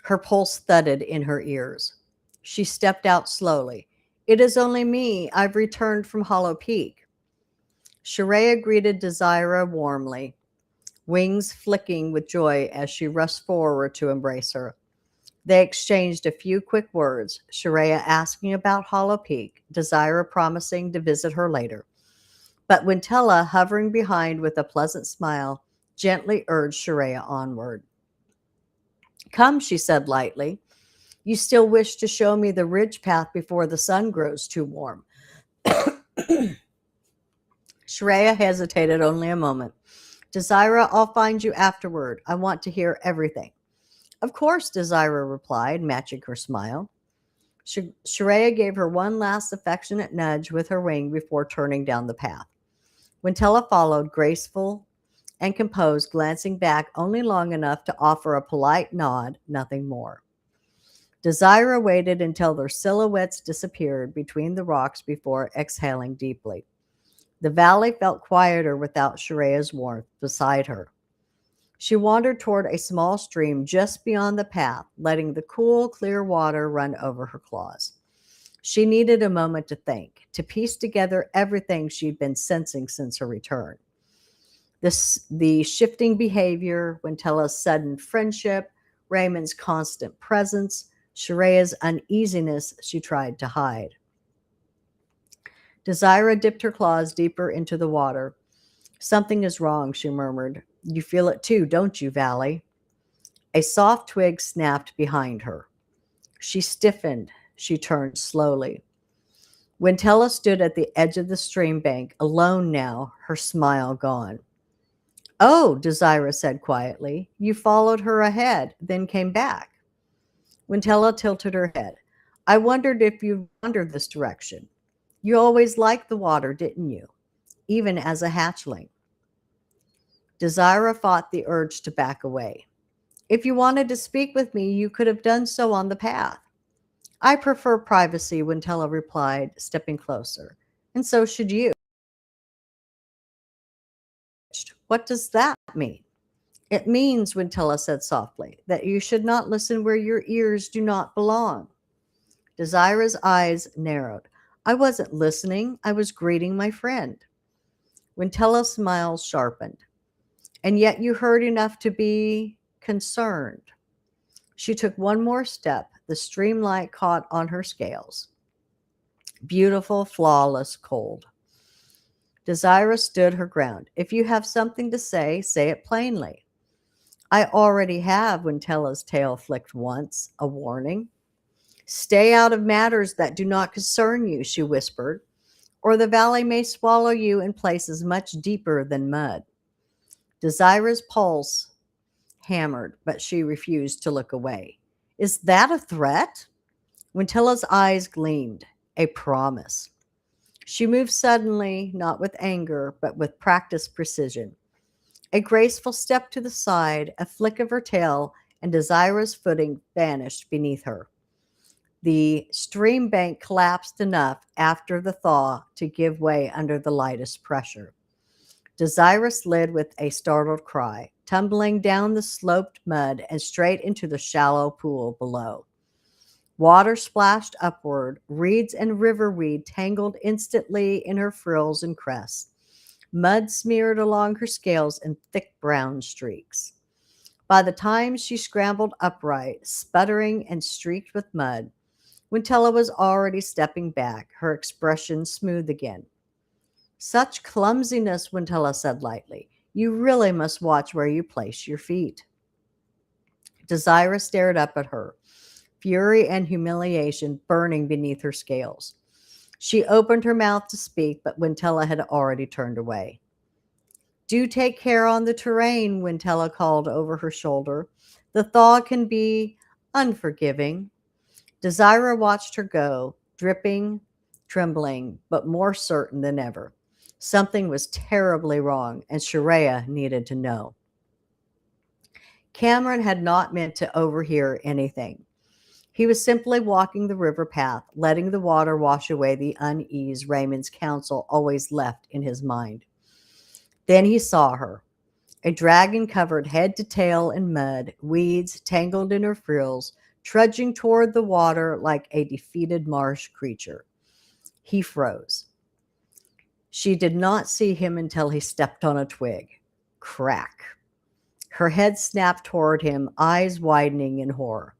Her pulse thudded in her ears. She stepped out slowly. It is only me. I've returned from Hollow Peak. Sharia greeted Desira warmly, wings flicking with joy as she rushed forward to embrace her. They exchanged a few quick words, Sharia asking about Hollow Peak, Desira promising to visit her later. But Wintella, hovering behind with a pleasant smile, gently urged Sharia onward. Come, she said lightly. You still wish to show me the ridge path before the sun grows too warm. Sharia hesitated only a moment. Desira, I'll find you afterward. I want to hear everything. Of course, Desira replied, matching her smile. Sharia gave her one last affectionate nudge with her wing before turning down the path. Wintella followed, graceful and composed, glancing back only long enough to offer a polite nod, nothing more. Desira waited until their silhouettes disappeared between the rocks before exhaling deeply. The valley felt quieter without Sharia's warmth beside her. She wandered toward a small stream just beyond the path, letting the cool, clear water run over her claws. She needed a moment to think, to piece together everything she'd been sensing since her return. The shifting behavior, Wintella's sudden friendship, Raymond's constant presence, Sharia's uneasiness she tried to hide. Desira dipped her claws deeper into the water. Something is wrong, she murmured. You feel it too, don't you, Valley? A soft twig snapped behind her. She stiffened. She turned slowly. Wintella stood at the edge of the stream bank, alone now, her smile gone. Oh, Desira said quietly. You followed her ahead, then came back. Wintella tilted her head. I wondered if you wandered this direction. You always liked the water, didn't you? Even as a hatchling. Desira fought the urge to back away. If you wanted to speak with me, you could have done so on the path. I prefer privacy, Wintella replied, stepping closer. And so should you. What does that mean? It means, Wintella said softly, that you should not listen where your ears do not belong. Desira's eyes narrowed. I wasn't listening. I was greeting my friend. Wintella's smile sharpened. And yet you heard enough to be concerned. She took one more step. The streamlight caught on her scales. Beautiful, flawless, cold. Desira stood her ground. If you have something to say it plainly. I already have, Wintella's tail flicked once, a warning. Stay out of matters that do not concern you, she whispered, or the valley may swallow you in places much deeper than mud. Desira's pulse hammered, but she refused to look away. Is that a threat? Wintella's eyes gleamed. A promise. She moved suddenly, not with anger, but with practiced precision. A graceful step to the side, a flick of her tail, and Desira's footing vanished beneath her. The stream bank collapsed enough after the thaw to give way under the lightest pressure. Desira slid with a startled cry, tumbling down the sloped mud and straight into the shallow pool below. Water splashed upward, reeds and riverweed tangled instantly in her frills and crests. Mud smeared along her scales in thick brown streaks. By the time she scrambled upright, sputtering and streaked with mud, Wintella was already stepping back, her expression smooth again. Such clumsiness, Wintella said lightly. You really must watch where you place your feet. Desira stared up at her, fury and humiliation burning beneath her scales. She opened her mouth to speak, but Wintella had already turned away. Do take care on the terrain, Wintella called over her shoulder. The thaw can be unforgiving. Desira watched her go, dripping, trembling, but more certain than ever. Something was terribly wrong, and Sharia needed to know. Cameron had not meant to overhear anything. He was simply walking the river path, letting the water wash away the unease Raymond's counsel always left in his mind. Then he saw her, a dragon covered head to tail in mud, weeds tangled in her frills, trudging toward the water like a defeated marsh creature. He froze. She did not see him until he stepped on a twig. Crack. Her head snapped toward him, eyes widening in horror.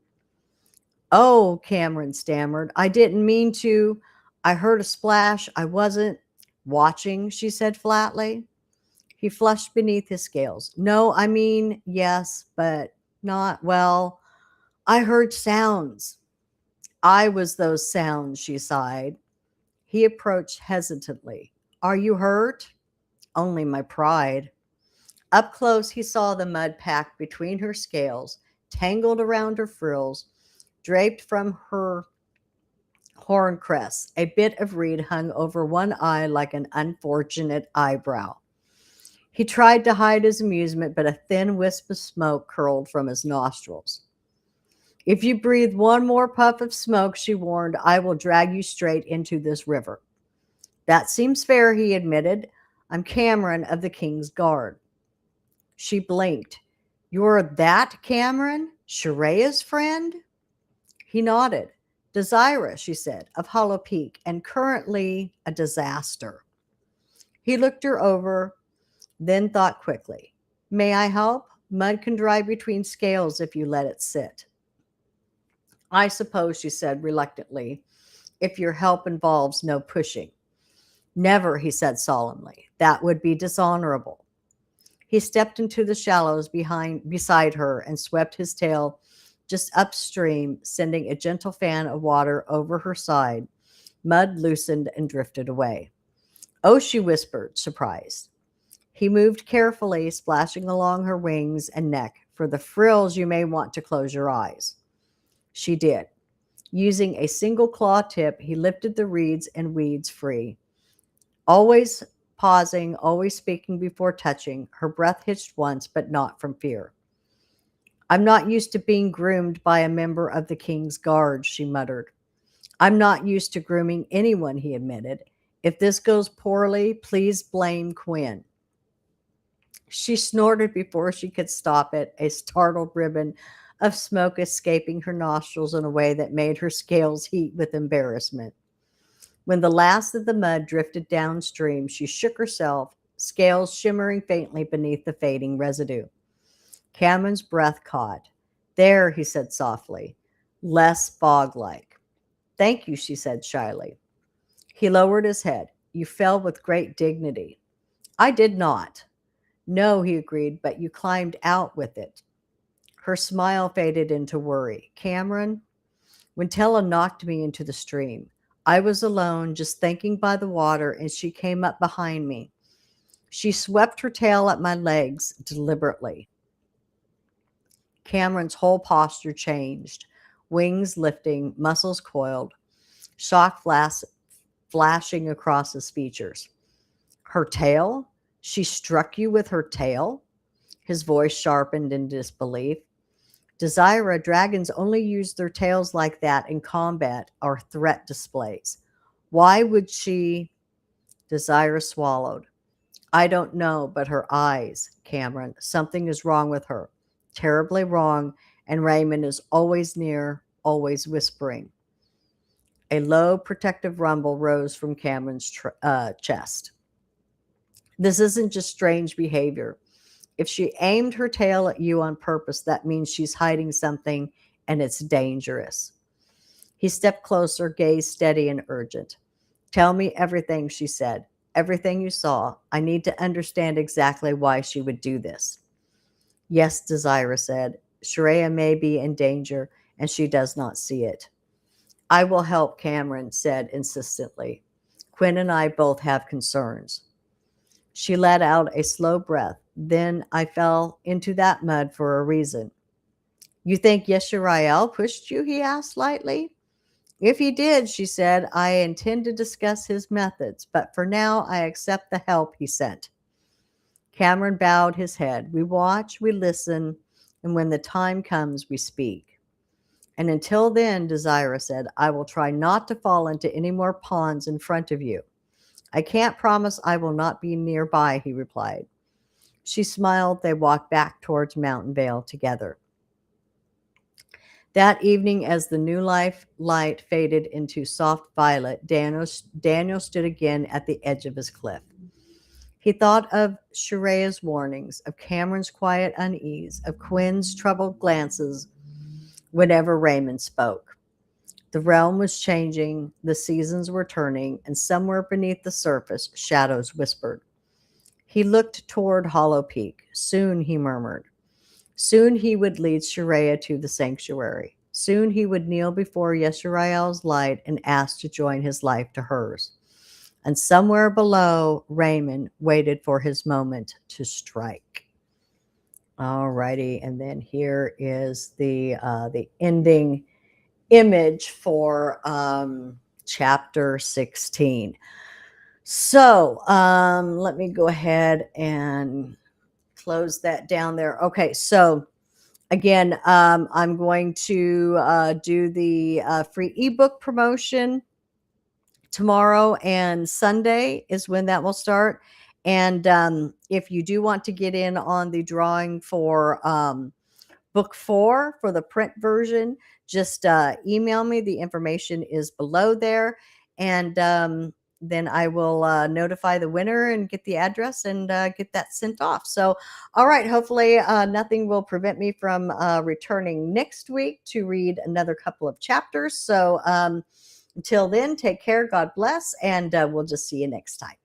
Oh, Cameron stammered. I didn't mean to. I heard a splash. I wasn't watching, she said flatly. He flushed beneath his scales. No, I mean, yes, but not, well, I heard sounds. I was those sounds, she sighed. He approached hesitantly. Are you hurt? Only my pride. Up close, he saw the mud packed between her scales, tangled around her frills, draped from her horn crest. A bit of reed hung over one eye like an unfortunate eyebrow. He tried to hide his amusement, but a thin wisp of smoke curled from his nostrils. If you breathe one more puff of smoke, she warned, I will drag you straight into this river. That seems fair, he admitted. I'm Cameron of the King's Guard. She blinked. You're that Cameron? Shariah's friend? He nodded. Desira, she said, of Hollow Peak, and currently a disaster. He looked her over, then thought quickly. May I help? Mud can dry between scales if you let it sit. I suppose, she said reluctantly, if your help involves no pushing. Never, he said solemnly. That would be dishonorable. He stepped into the shallows beside her and swept his tail just upstream, sending a gentle fan of water over her side. Mud loosened and drifted away. Oh, she whispered, surprised. He moved carefully, splashing along her wings and neck. For the frills, you may want to close your eyes. She did. Using a single claw tip, he lifted the reeds and weeds free. Always pausing, always speaking before touching, her breath hitched once, but not from fear. I'm not used to being groomed by a member of the King's Guard, she muttered. I'm not used to grooming anyone, he admitted. If this goes poorly, please blame Quinn. She snorted before she could stop it, a startled ribbon of smoke escaping her nostrils in a way that made her scales heat with embarrassment. When the last of the mud drifted downstream, she shook herself, scales shimmering faintly beneath the fading residue. Cameron's breath caught. There, he said softly, less fog-like. Thank you, she said shyly. He lowered his head. You fell with great dignity. I did not. No, he agreed, but you climbed out with it. Her smile faded into worry. Cameron, Wintella knocked me into the stream. I was alone, just thinking by the water, and she came up behind me. She swept her tail at my legs deliberately. Cameron's whole posture changed, wings lifting, muscles coiled, shock flashing across his features. Her tail? She struck you with her tail? His voice sharpened in disbelief. Desira, dragons only use their tails like that in combat or threat displays. Why would she? Desira swallowed. I don't know, but her eyes, Cameron, something is wrong with her. Terribly wrong, and Raymond is always near, always whispering. A low, protective rumble rose from Cameron's chest. This isn't just strange behavior. If she aimed her tail at you on purpose, that means she's hiding something, and it's dangerous. He stepped closer, gaze steady and urgent. Tell me everything, she said. Everything you saw. I need to understand exactly why she would do this. Yes, Desira said. Sharia may be in danger, and she does not see it. I will help, Cameron said insistently. Quinn and I both have concerns. She let out a slow breath. Then I fell into that mud for a reason. You think Yeshariel pushed you? He asked lightly. If he did, she said, I intend to discuss his methods, but for now I accept the help he sent. Cameron bowed his head. We watch, we listen, and when the time comes, we speak. And until then, Desira said, I will try not to fall into any more ponds in front of you. I can't promise I will not be nearby, he replied. She smiled. They walked back towards Mountain Vale together. That evening, as the new light faded into soft violet, Daniel stood again at the edge of his cliff. He thought of Shariah's warnings, of Cameron's quiet unease, of Quinn's troubled glances whenever Raymond spoke. The realm was changing, the seasons were turning, and somewhere beneath the surface, shadows whispered. He looked toward Hollow Peak. Soon, he murmured. Soon he would lead Shariah to the sanctuary. Soon he would kneel before Yeshariel's light and ask to join his life to hers. And somewhere below, Raymond waited for his moment to strike. All righty, and then here is the ending image for chapter 16. So let me go ahead and close that down there. Okay, so again, I'm going to do the free ebook promotion tomorrow, and Sunday is when that will start. And if you do want to get in on the drawing for book 4 for the print version, just email me. The information is below there. And then I will notify the winner and get the address and get that sent off. So, all right, hopefully nothing will prevent me from returning next week to read another couple of chapters. So until then, take care, God bless, and we'll just see you next time.